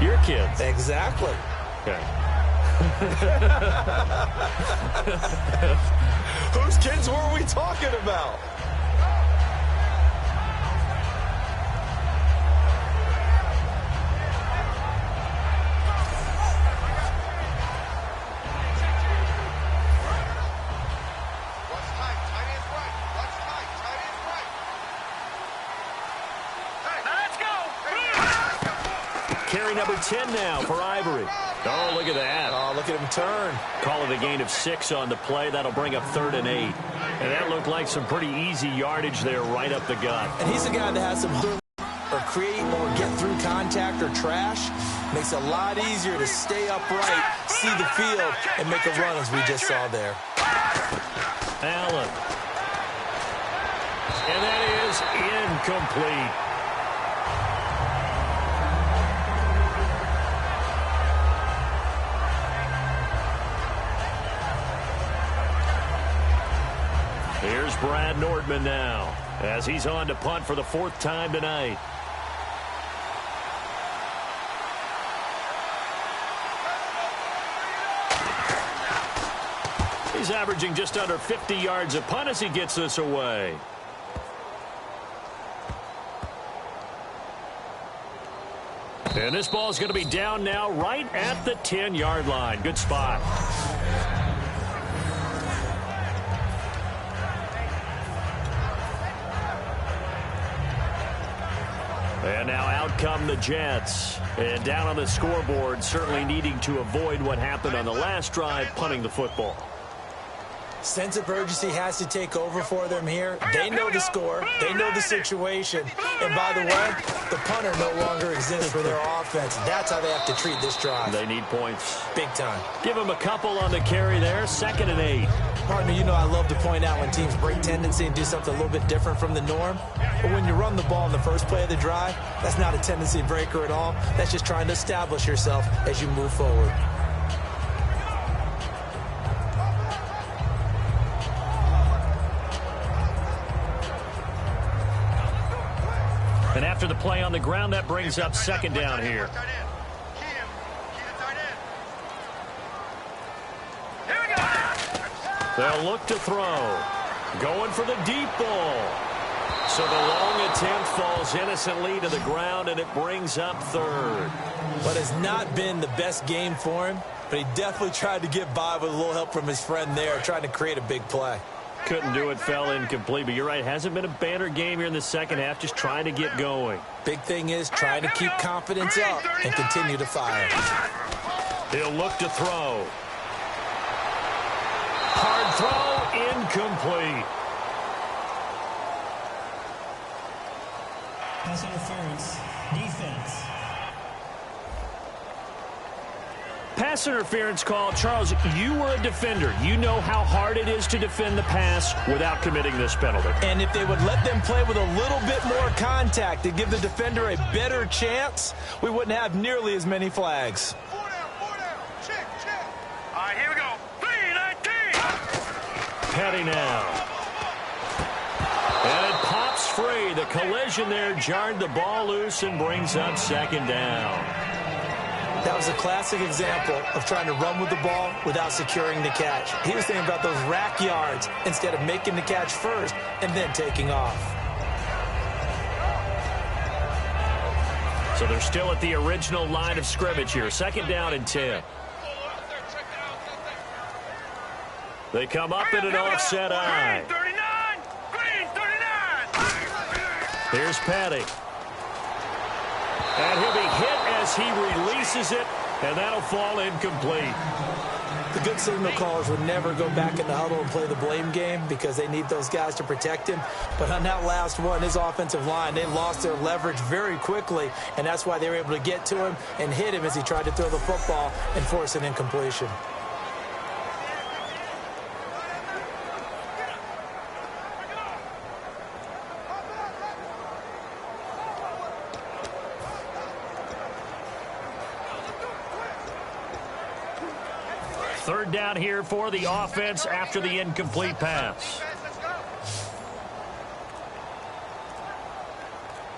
Your kids? Exactly. Okay. Whose kids were we talking about? Carry number 10 now for Ivory. Oh, look at that. Oh, look at him turn. Call it a gain of 6 on the play. That'll bring up 3rd and 8. And that looked like some pretty easy yardage there right up the gut. And he's a guy that has some or create or get through contact or trash. Makes it a lot easier to stay upright, see the field, and make a run as we just saw there. Allen. And that is incomplete. Here's Brad Nordman now as he's on to punt for the 4th time tonight. He's averaging just under 50 yards a punt as he gets this away. And this ball is going to be down now right at the 10-yard line. Good spot. And now out come the Jets. And down on the scoreboard, certainly needing to avoid what happened on the last drive, punting the football. Sense of urgency has to take over for them here. They know the score. They know the situation. And by the way, the punter no longer exists for their offense. That's how they have to treat this drive. They need points. Big time. Give them a couple on the carry there. 2nd and 8. Partner, you know I love to point out when teams break tendency and do something a little bit different from the norm. But when you run the ball in the first play of the drive, that's not a tendency breaker at all. That's just trying to establish yourself as you move forward. And after the play on the ground, that brings up 2nd down here. They'll look to throw. Going for the deep ball. So the long attempt falls innocently to the ground, and it brings up 3rd. But it's not been the best game for him, but he definitely tried to get by with a little help from his friend there, trying to create a big play. Couldn't do it, fell incomplete. But you're right, it hasn't been a banner game here in the second half, just trying to get going. Big thing is trying to keep confidence up and continue to fire. He'll look to throw. Hard throw, incomplete. Pass interference, defense. Pass interference call. Charles, you were a defender. You know how hard it is to defend the pass without committing this penalty. And if they would let them play with a little bit more contact to give the defender a better chance, we wouldn't have nearly as many flags. 4 down. Check. All right, here we go. 3-19. Petty now. And it pops free. The collision there jarred the ball loose and brings up 2nd down. That was a classic example of trying to run with the ball without securing the catch. He was thinking about those rack yards instead of making the catch first and then taking off. So they're still at the original line of scrimmage here. 2nd down and 10. They come up in an offset eye. Green 39. Here's Petty. And he'll be hit as he releases it, and that'll fall incomplete. The good signal callers would never go back in the huddle and play the blame game because they need those guys to protect him. But on that last one, his offensive line, they lost their leverage very quickly, and that's why they were able to get to him and hit him as he tried to throw the football and force an incompletion. Third down here for the offense after the incomplete pass.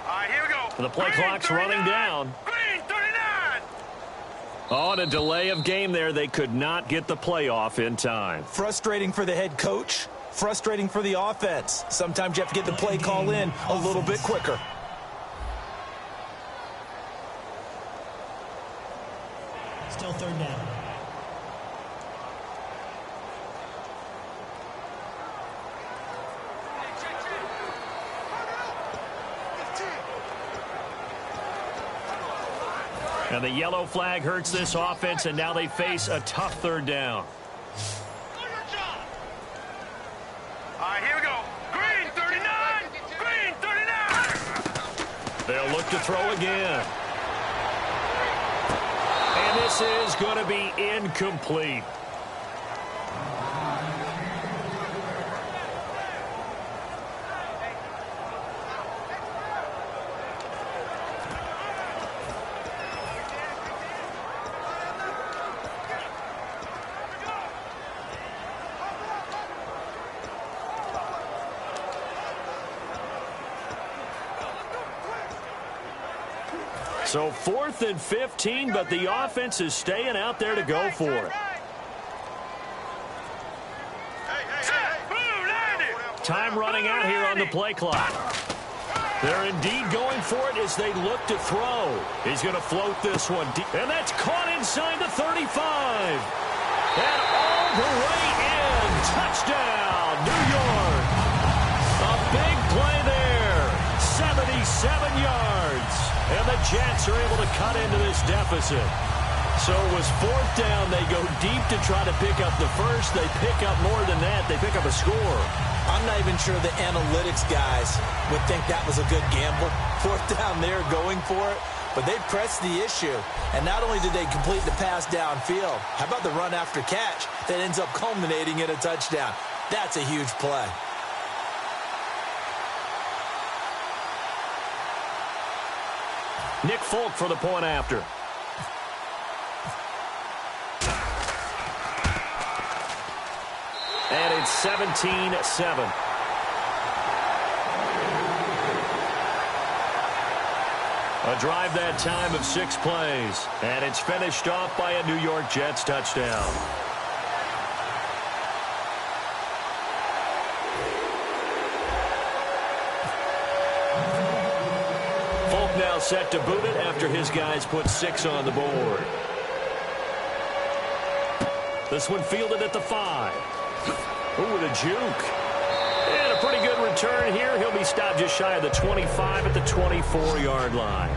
All right, here we go. The play clock's running down. Green 39. On a delay of game there, they could not get the play off in time. Frustrating for the head coach, frustrating for the offense. Sometimes you have to get the play call in a little bit quicker. Still 3rd down. And the yellow flag hurts this offense, and now they face a tough 3rd down. All right, here we go. Green 39. Green 39. They'll look to throw again. And this is going to be incomplete. So 4th and 15, but the offense is staying out there to go for it. Time running out here on the play clock. They're indeed going for it as they look to throw. He's going to float this one deep, and that's caught inside the 35. And all the way in. Touchdown, New York. A big play there. 77 yards. And the Jets are able to cut into this deficit. So it was 4th down. They go deep to try to pick up the first. They pick up more than that. They pick up a score. I'm not even sure the analytics guys would think that was a good gamble. 4th down there going for it. But they pressed the issue. And not only did they complete the pass downfield, how about the run after catch that ends up culminating in a touchdown? That's a huge play. Nick Folk for the point after. And it's 17-7. A drive that time of 6 plays. And it's finished off by a New York Jets touchdown. Folk now set to boot it after his guys put 6 on the board. This one fielded at the 5. Ooh, with a juke. And a pretty good return here. He'll be stopped just shy of the 25 at the 24-yard line.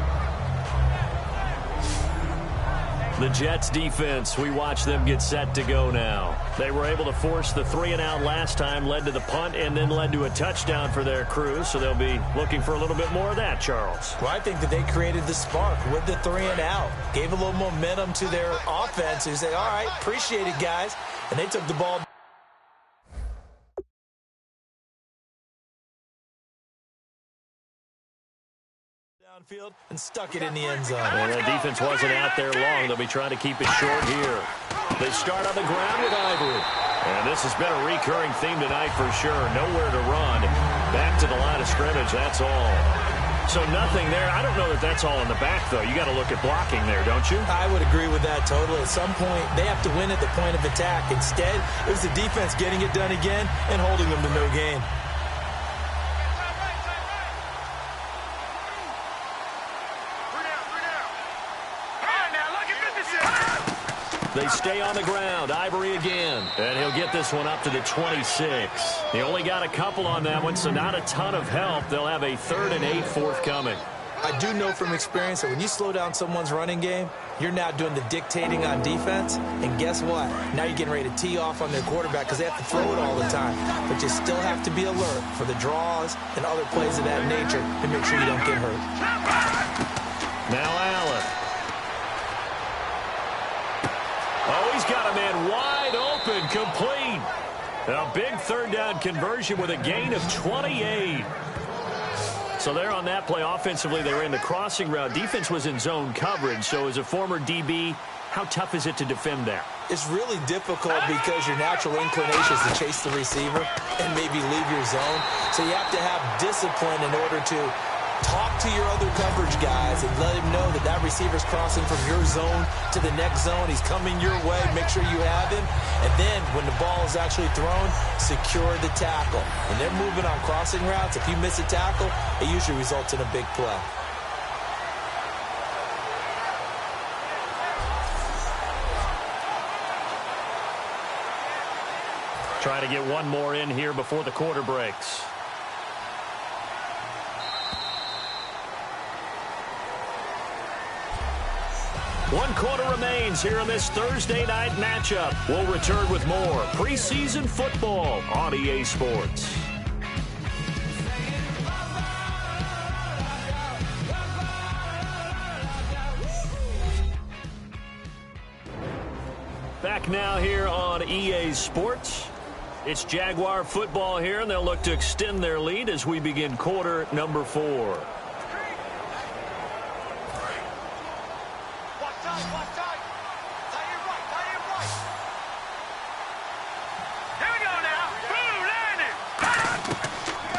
The Jets defense, we watch them get set to go now. They were able to force the 3-and-out last time, led to the punt, and then led to a touchdown for their crew. So they'll be looking for a little bit more of that, Charles. Well, I think that they created the spark with the 3-and-out. Gave a little momentum to their offense. Who said, all right, appreciate it, guys. And they took the ball downfield and stuck it in the end zone. Well, the defense wasn't out there long. They'll be trying to keep it short here. They start on the ground with Ivory. And this has been a recurring theme tonight for sure. Nowhere to run. Back to the line of scrimmage, that's all. So nothing there. I don't know that that's all in the back, though. You got to look at blocking there, don't you? I would agree with that totally. At some point, they have to win at the point of attack. Instead, it was the defense getting it done again and holding them to no gain. They stay on the ground. Ivory again. And he'll get this one up to the 26. He only got a couple on that one, so not a ton of help. They'll have a 3rd and 8 forthcoming. I do know from experience that when you slow down someone's running game, you're now doing the dictating on defense. And guess what? Now you're getting ready to tee off on their quarterback because they have to throw it all the time. But you still have to be alert for the draws and other plays of that nature to make sure you don't get hurt. Now Allen. Oh, he's got a man wide open, complete. A big 3rd down conversion with a gain of 28. So there on that play, offensively, they ran the crossing route. Defense was in zone coverage. So as a former DB, how tough is it to defend that? It's really difficult because your natural inclination is to chase the receiver and maybe leave your zone. So you have to have discipline in order to talk to your other coverage guys and let him know that that receiver's crossing from your zone to the next zone. He's coming your way. Make sure you have him. And then when the ball is actually thrown, secure the tackle. When they're moving on crossing routes, if you miss a tackle, it usually results in a big play. Try to get one more in here before the quarter breaks. One quarter remains here in this Thursday night matchup. We'll return with more preseason football on EA Sports. Back now here on EA Sports. It's Jaguar football here, and they'll look to extend their lead as we begin quarter number 4.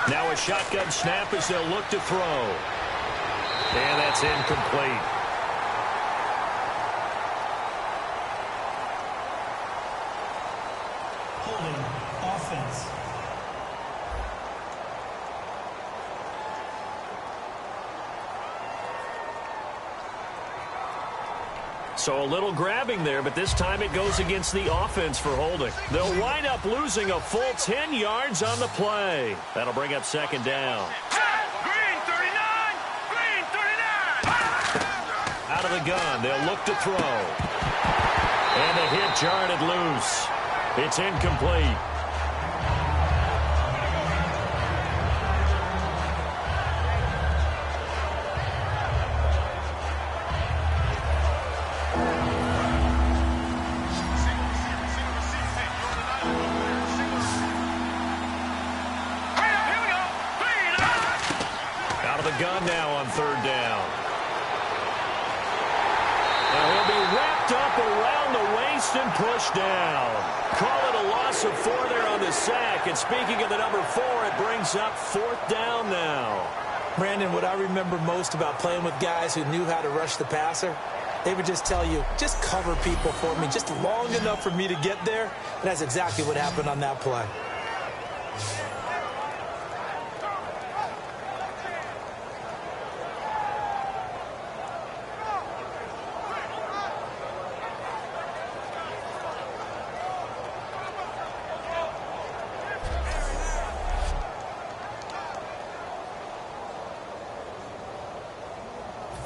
Now a shotgun snap as they'll look to throw. And that's incomplete. Holding offense. So a little grabbing there, but this time it goes against the offense for holding. They'll wind up losing a full 10 yards on the play. That'll bring up 2nd down. Green 39! Green 39! Out of the gun. They'll look to throw. And the hit jarred it loose. It's incomplete. Gun now on third down. Now he'll be wrapped up around the waist and pushed down. Call it a loss of 4 there on the sack. And speaking of the number 4, it brings up 4th down now. Brandon, what I remember most about playing with guys who knew how to rush the passer, they would just tell you, just cover people for me, just long enough for me to get there. And that's exactly what happened on that play.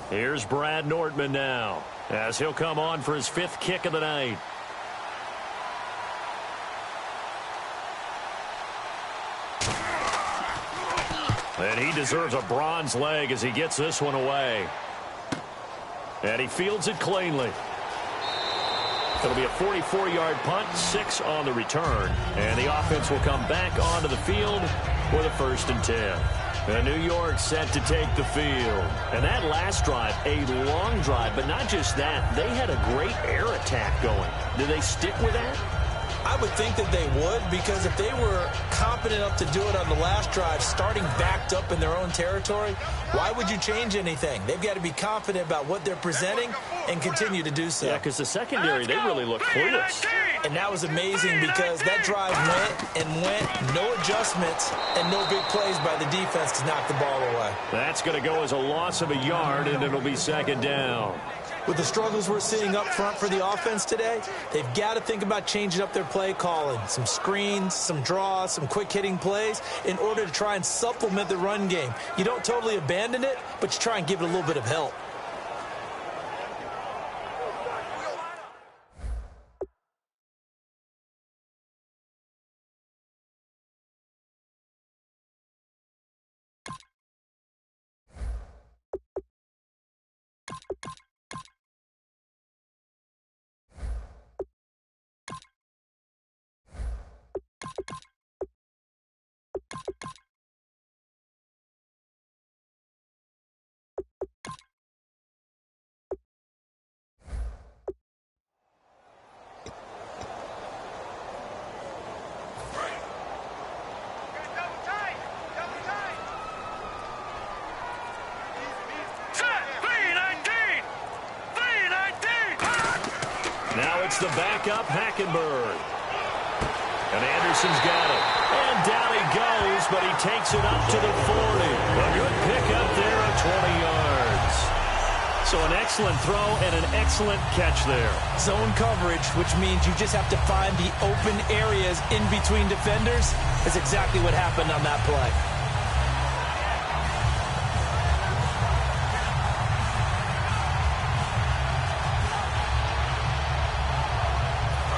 Here's Brad Nordman now, as he'll come on for his 5th kick of the night. And he deserves a bronze leg as he gets this one away. And he fields it cleanly. It'll be a 44-yard punt, 6 on the return. And the offense will come back onto the field with a 1st and 10. And New York set to take the field. And that last drive, a long drive, but not just that. They had a great air attack going. Do they stick with that? I would think that they would, because if they were competent enough to do it on the last drive, starting backed up in their own territory, why would you change anything? They've got to be confident about what they're presenting and continue to do so. Yeah, because the secondary, they really look clueless. And that was amazing because that drive went and went, no adjustments, and no big plays by the defense to knock the ball away. That's going to go as a loss of a yard, and it'll be 2nd down. With the struggles we're seeing up front for the offense today, they've got to think about changing up their play calling. Some screens, some draws, some quick-hitting plays in order to try and supplement the run game. You don't totally abandon it, but you try and give it a little bit of help. Now it's the backup, Hackenberg. And Anderson's got it. And down he goes, but he takes it up to the 40. A good pickup there of 20 yards. So an excellent throw and an excellent catch there. Zone coverage, which means you just have to find the open areas in between defenders, is exactly what happened on that play.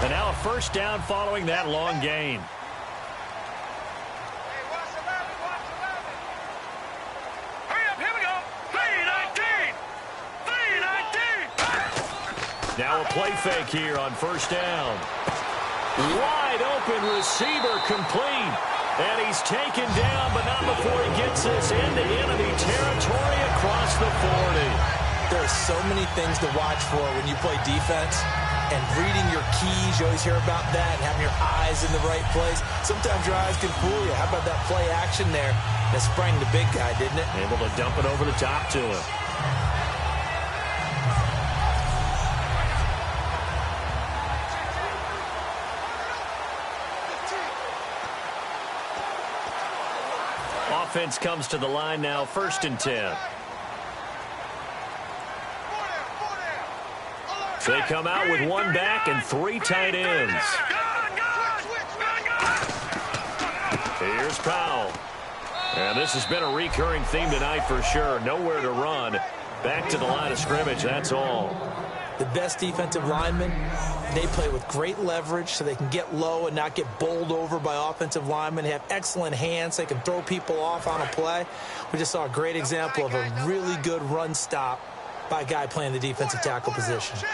And now a 1st down following that long gain. Here we go. 3-19. Now a play fake here on 1st down. Wide open receiver complete. And he's taken down, but not before he gets this into enemy territory across the 40. There are so many things to watch for when you play defense. And reading your keys, you always hear about that, and having your eyes in the right place. Sometimes your eyes can fool you. How about that play action there that sprang the big guy, didn't it? Able to dump it over the top to him. Offense comes to the line now, 1st and 10. They come out with 1 back and 3 tight ends. Here's Powell. And this has been a recurring theme tonight for sure. Nowhere to run. Back to the line of scrimmage, that's all. The best defensive linemen, they play with great leverage so they can get low and not get bowled over by offensive linemen. They have excellent hands. They can throw people off on a play. We just saw a great example of a really good run stop by a guy playing the defensive tackle position. Here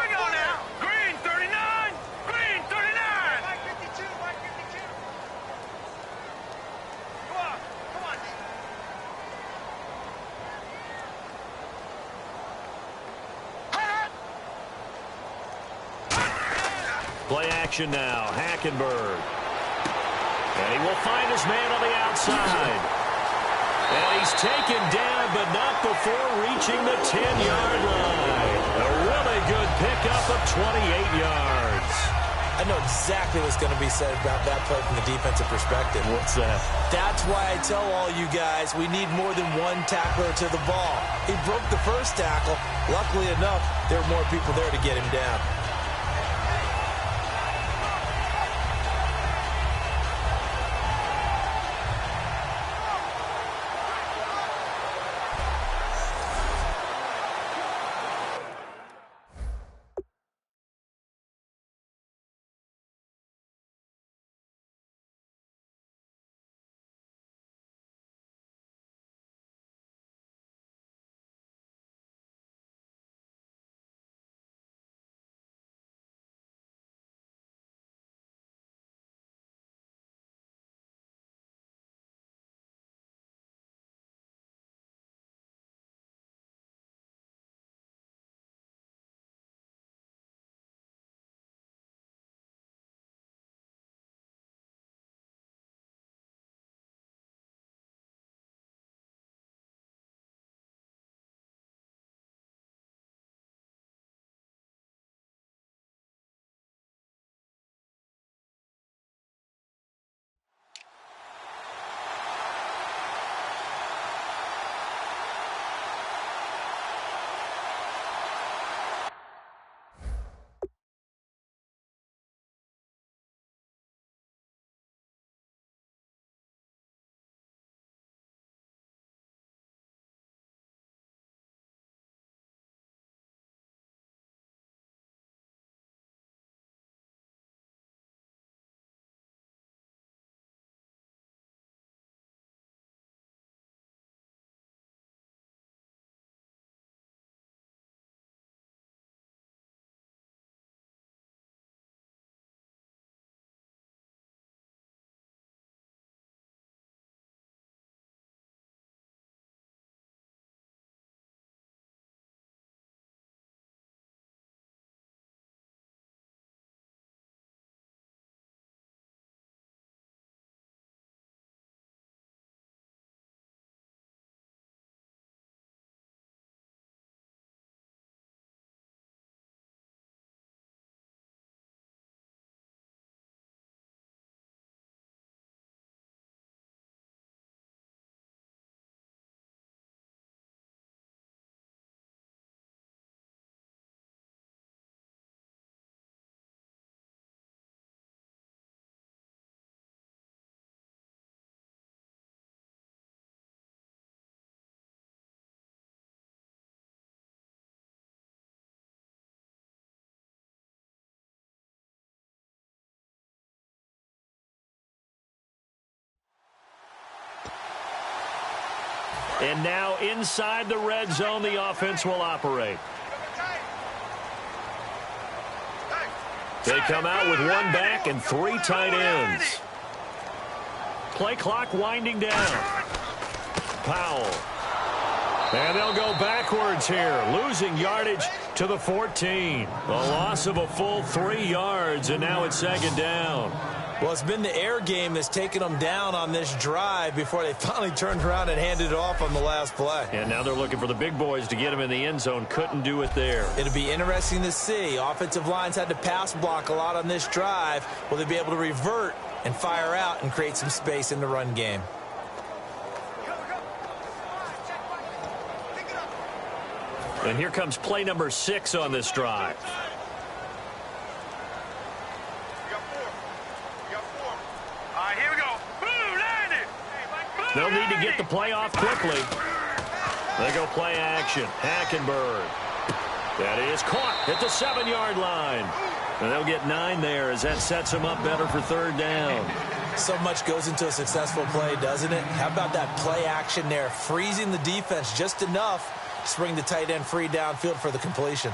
we go now. Green 39. Green 39. Mike 52. Mike 52. Come on. Come on, D. Play action now. Hackenberg. And he will find his man on the outside. And he's taken down, but not before reaching the 10-yard line. A really good pickup of 28 yards. I know exactly what's going to be said about that play from the defensive perspective. What's that? That's why I tell all you guys we need more than one tackler to the ball. He broke the first tackle. Luckily enough, there were more people there to get him down. And now inside the red zone, the offense will operate. They come out with one back and three tight ends. Play clock winding down. Powell. And they'll go backwards here, losing yardage to the 14. A loss of a full 3 yards, and now it's second down. Well, it's been the air game that's taken them down on this drive before they finally turned around and handed it off on the last play. And now they're looking for the big boys to get him in the end zone. Couldn't do it there. It'll be interesting to see. Offensive lines had to pass block a lot on this drive. Will they be able to revert and fire out and create some space in the run game? And here comes play number 6 on this drive. Here we go. Blue landed. They'll need to get the play off quickly. They go play action. Hackenberg. That is caught at the 7-yard line. And they'll get 9 there as that sets them up better for third down. So much goes into a successful play, doesn't it? How about that play action there? Freezing the defense just enough to bring the tight end free downfield for the completion.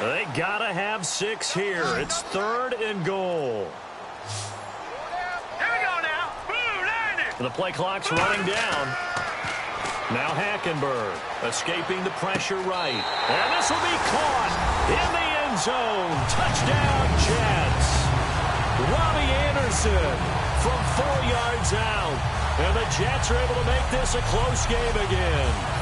They gotta have 6 here. It's 3rd and goal. Here we go now. Blue line it. The play clock's running down. Now Hackenberg escaping the pressure right. And this will be caught in the end zone. Touchdown, Jets. Robbie Anderson from 4 yards out. And the Jets are able to make this a close game again.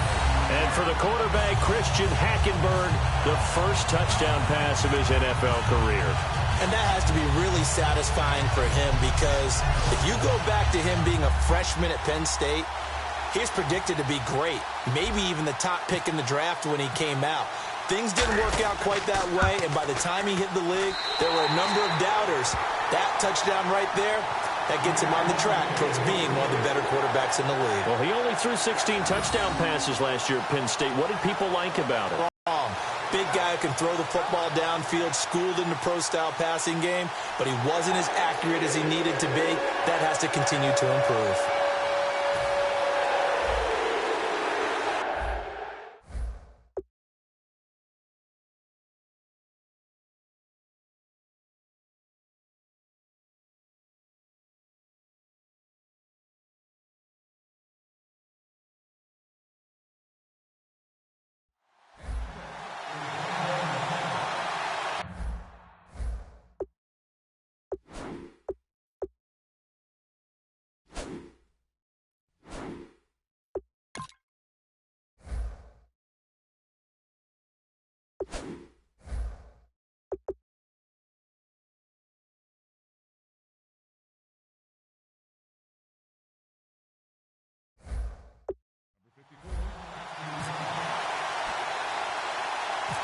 And for the quarterback, Christian Hackenberg, the first touchdown pass of his NFL career. And that has to be really satisfying for him because if you go back to him being a freshman at Penn State, he's predicted to be great, maybe even the top pick in the draft when he came out. Things didn't work out quite that way, and by the time he hit the league, there were a number of doubters. That touchdown right there, that gets him on the track towards being one of the better quarterbacks in the league. Well, he only threw 16 touchdown passes last year at Penn State. What did people like about it? Wrong. Big guy who can throw the football downfield, schooled in the pro-style passing game, but he wasn't as accurate as he needed to be. That has to continue to improve.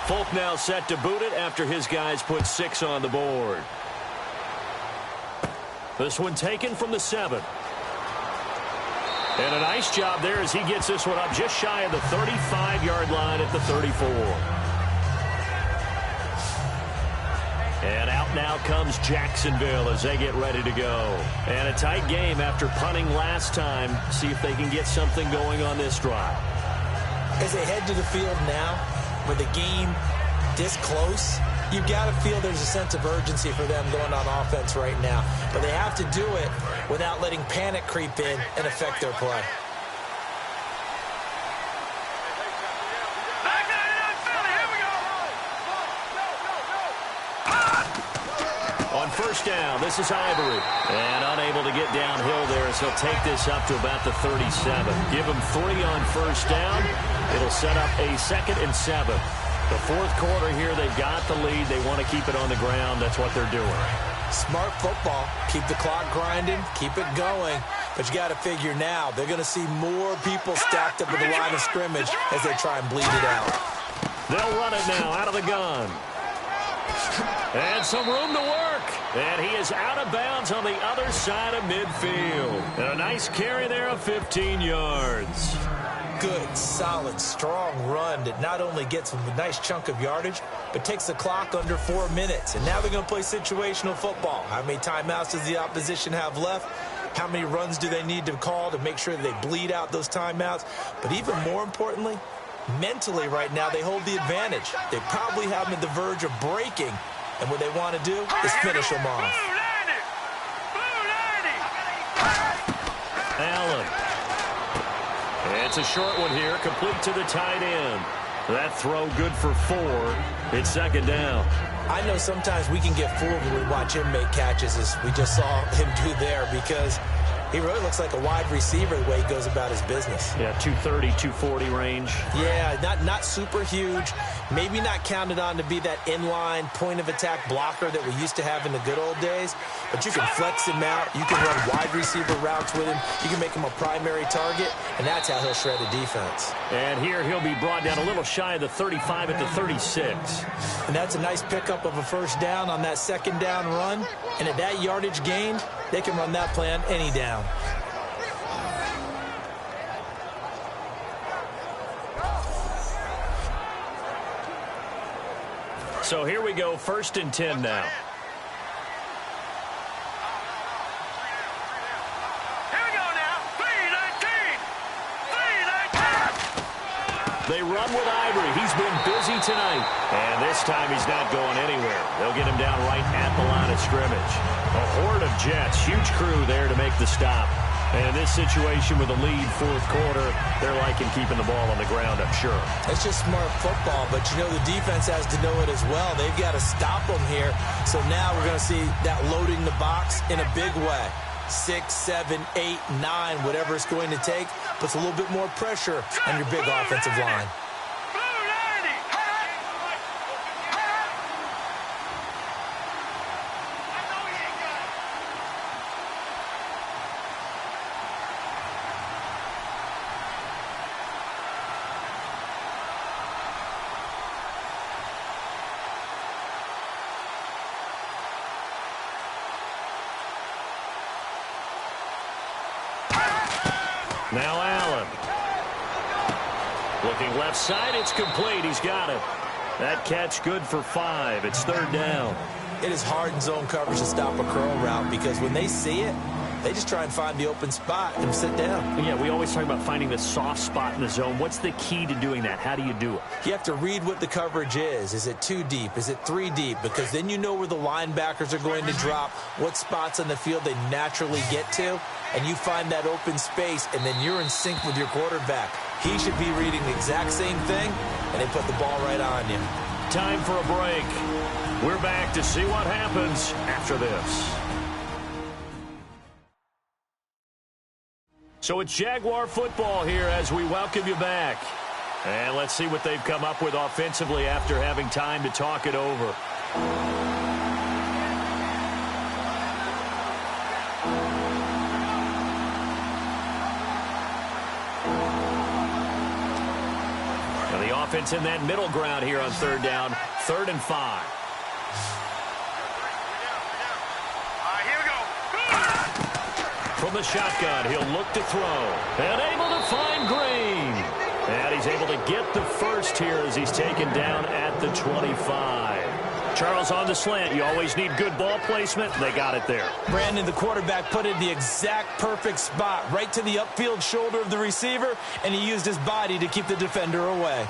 Folk now set to boot it after his guys put 6 on the board. This one taken from the 7. And a nice job there as he gets this one up just shy of the 35-yard line at the 34. And out now comes Jacksonville as they get ready to go. And a tight game after punting last time. See if they can get something going on this drive. As they head to the field now, with the game this close, you've got to feel there's a sense of urgency for them going on offense right now. But they have to do it without letting panic creep in and affect their play. On first down, this is Ivory. And unable to get downhill there as he'll take this up to about the 37. Give him 3 on first down. It'll set up a 2nd and 7. The 4th quarter here, they've got the lead. They want to keep it on the ground. That's what they're doing. Smart football. Keep the clock grinding. Keep it going. But you got to figure now, they're going to see more people stacked up at the line of scrimmage as they try and bleed it out. They'll run it now out of the gun. And some room to work. And he is out of bounds on the other side of midfield. And a nice carry there of 15 yards. Good, solid, strong run that not only gets them a nice chunk of yardage, but takes the clock under 4 minutes. And now they're going to play situational football. How many timeouts does the opposition have left? How many runs do they need to call to make sure that they bleed out those timeouts? But even more importantly, mentally right now, they hold the advantage. They probably have them at the verge of breaking. And what they want to do is finish them off. Allen. It's a short one here, complete to the tight end. That throw good for 4. It's 2nd down. I know sometimes we can get fooled when we watch him make catches, as we just saw him do there, because he really looks like a wide receiver the way he goes about his business. Yeah, 230, 240 range. Yeah, not super huge, Maybe not counted on to be that inline point-of-attack blocker that we used to have in the good old days, but you can flex him out. You can run wide receiver routes with him. You can make him a primary target, and that's how he'll shred a defense. And here he'll be brought down a little shy of the 35 at the 36. And that's a nice pickup of a first down on that second down run. And at that yardage gained, they can run that play on any down. So here we go, 1st and 10 now. Here we go now. 3-19. 3-19. They run with Ivory. He's been busy tonight. And this time he's not going anywhere. They'll get him down right at the line of scrimmage. A horde of Jets. Huge crew there to make the stop. And in this situation with a lead 4th quarter, they're liking keeping the ball on the ground, I'm sure. It's just smart football, but you know the defense has to know it as well. They've got to stop them here. So now we're going to see that loading the box in a big way. 6, 7, 8, 9, whatever it's going to take, puts a little bit more pressure on your big offensive line. Now Allen. Looking left side, it's complete. He's got it. That catch good for 5. It's 3rd down. It is hard in zone coverage to stop a curl route because when they see it, they just try and find the open spot and sit down. Yeah, we always talk about finding the soft spot in the zone. What's the key to doing that? How do you do it? You have to read what the coverage is. Is it 2 deep? Is it 3 deep? Because then you know where the linebackers are going to drop, what spots on the field they naturally get to, and you find that open space, and then you're in sync with your quarterback. He should be reading the exact same thing, and they put the ball right on you. Time for a break. We're back to see what happens after this. So it's Jaguar football here as we welcome you back. And let's see what they've come up with offensively after having time to talk it over. Now the offense in that middle ground here on 3rd down, 3rd and 5. From the shotgun, he'll look to throw. And able to find Green. And he's able to get the first here as he's taken down at the 25. Charles, on the slant, you always need good ball placement. They got it there. Brandon, the quarterback, put it in the exact perfect spot, right to the upfield shoulder of the receiver, and he used his body to keep the defender away.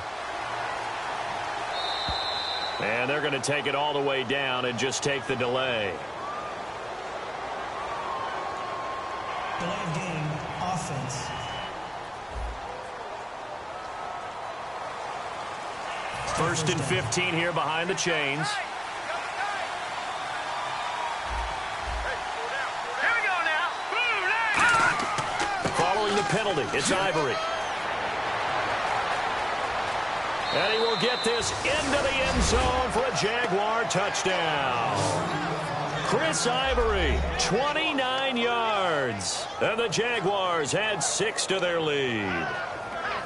And they're going to take it all the way down and just take the delay. Delay of game, offense. First and 15 here behind the chains. Here we go now. Following the penalty, it's Ivory. And he will get this into the end zone for a Jaguar touchdown. Chris Ivory, 29 yards. And the Jaguars had 6 to their lead.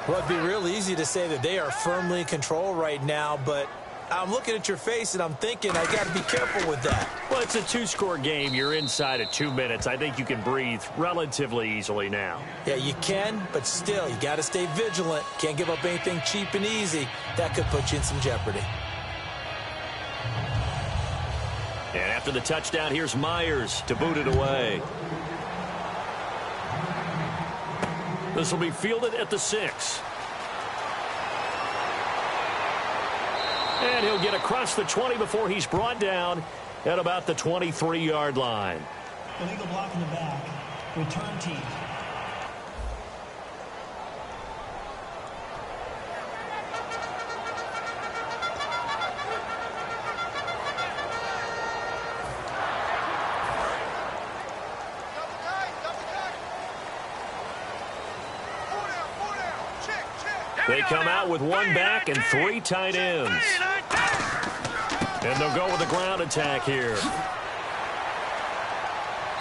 Well, it'd be real easy to say that they are firmly in control right now, but I'm looking at your face and I'm thinking I got to be careful with that. Well, it's a 2-score game. You're inside of 2 minutes. I think you can breathe relatively easily now. Yeah, you can, but still, you got to stay vigilant. Can't give up anything cheap and easy. That could put you in some jeopardy. And after the touchdown, here's Myers to boot it away. This will be fielded at the 6. And he'll get across the 20 before he's brought down at about the 23-yard line. Illegal block in the back. Return team. Four down. Check. They come out with one back and 3 tight ends. And they'll go with a ground attack here.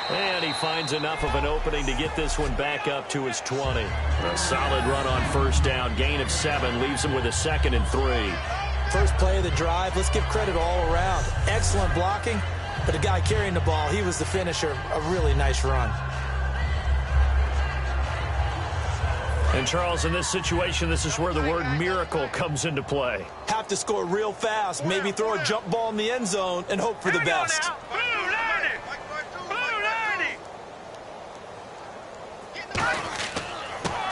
And he finds enough of an opening to get this one back up to his 20. A solid run on first down. Gain of 7 leaves him with a 2nd and 3. First play of the drive, let's give credit all around. Excellent blocking, but the guy carrying the ball, he was the finisher. A really nice run. And, Charles, in this situation, this is where the word miracle comes into play. Have to score real fast, maybe throw a jump ball in the end zone and hope for the best.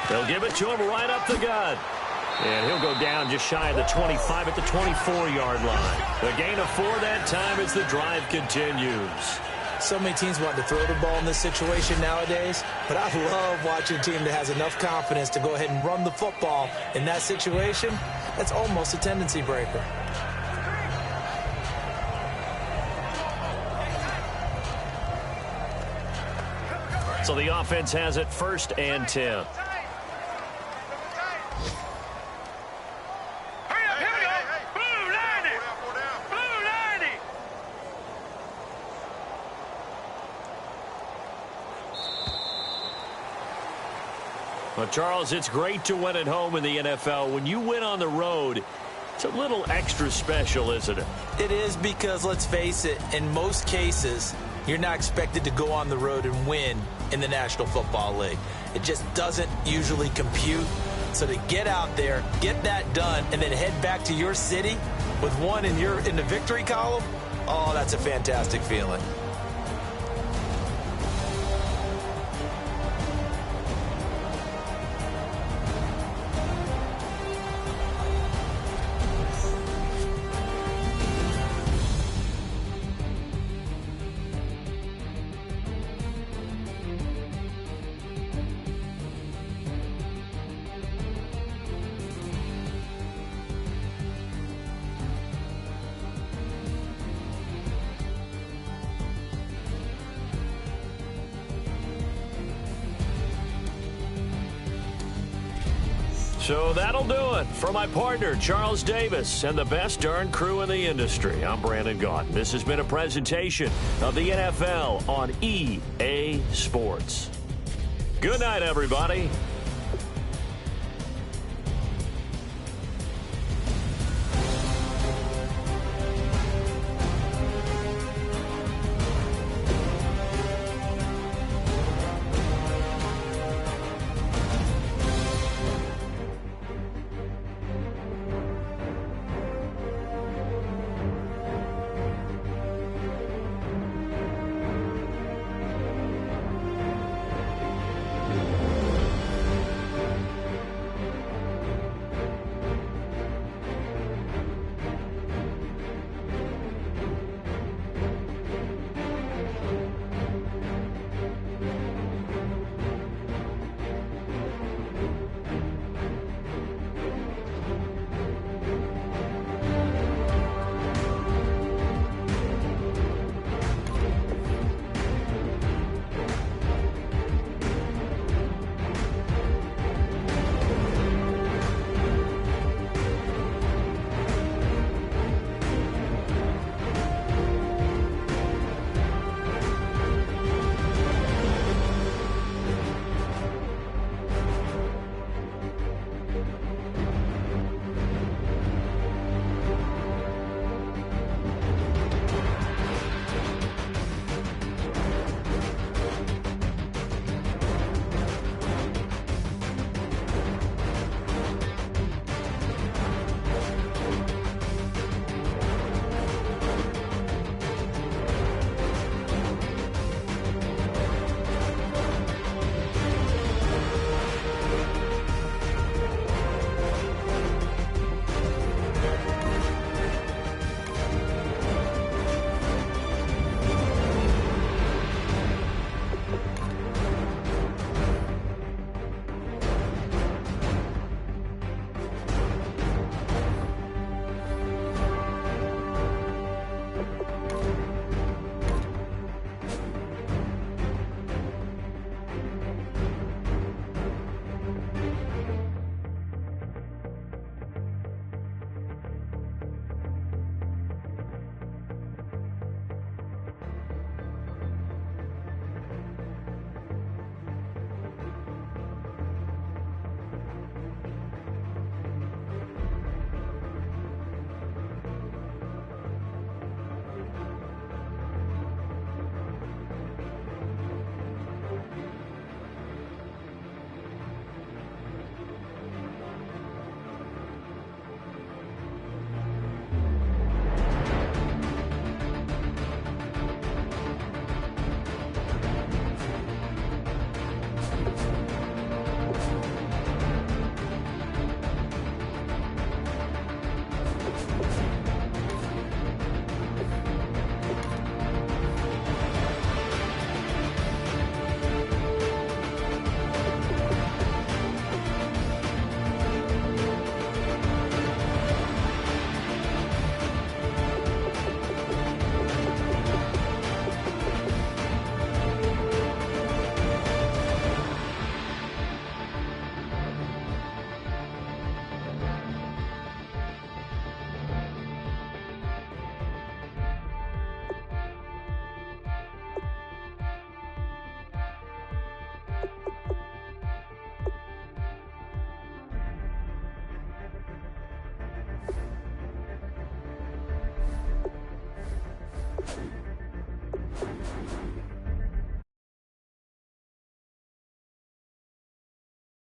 They'll give it to him right up the gut. And he'll go down just shy of the 25 at the 24-yard line. The gain of 4 that time as the drive continues. So many teams want to throw the ball in this situation nowadays, but I love watching a team that has enough confidence to go ahead and run the football in that situation. That's almost a tendency breaker. So the offense has it 1st and 10. Well, Charles, it's great to win at home in the NFL. When you win on the road, it's a little extra special, isn't it? It is because, let's face it, in most cases, you're not expected to go on the road and win in the National Football League. It just doesn't usually compute. So to get out there, get that done, and then head back to your city with one in the victory column, oh, that's a fantastic feeling. So that'll do it for my partner, Charles Davis, and the best darn crew in the industry. I'm Brandon Gaudin. This has been a presentation of the NFL on EA Sports. Good night, everybody.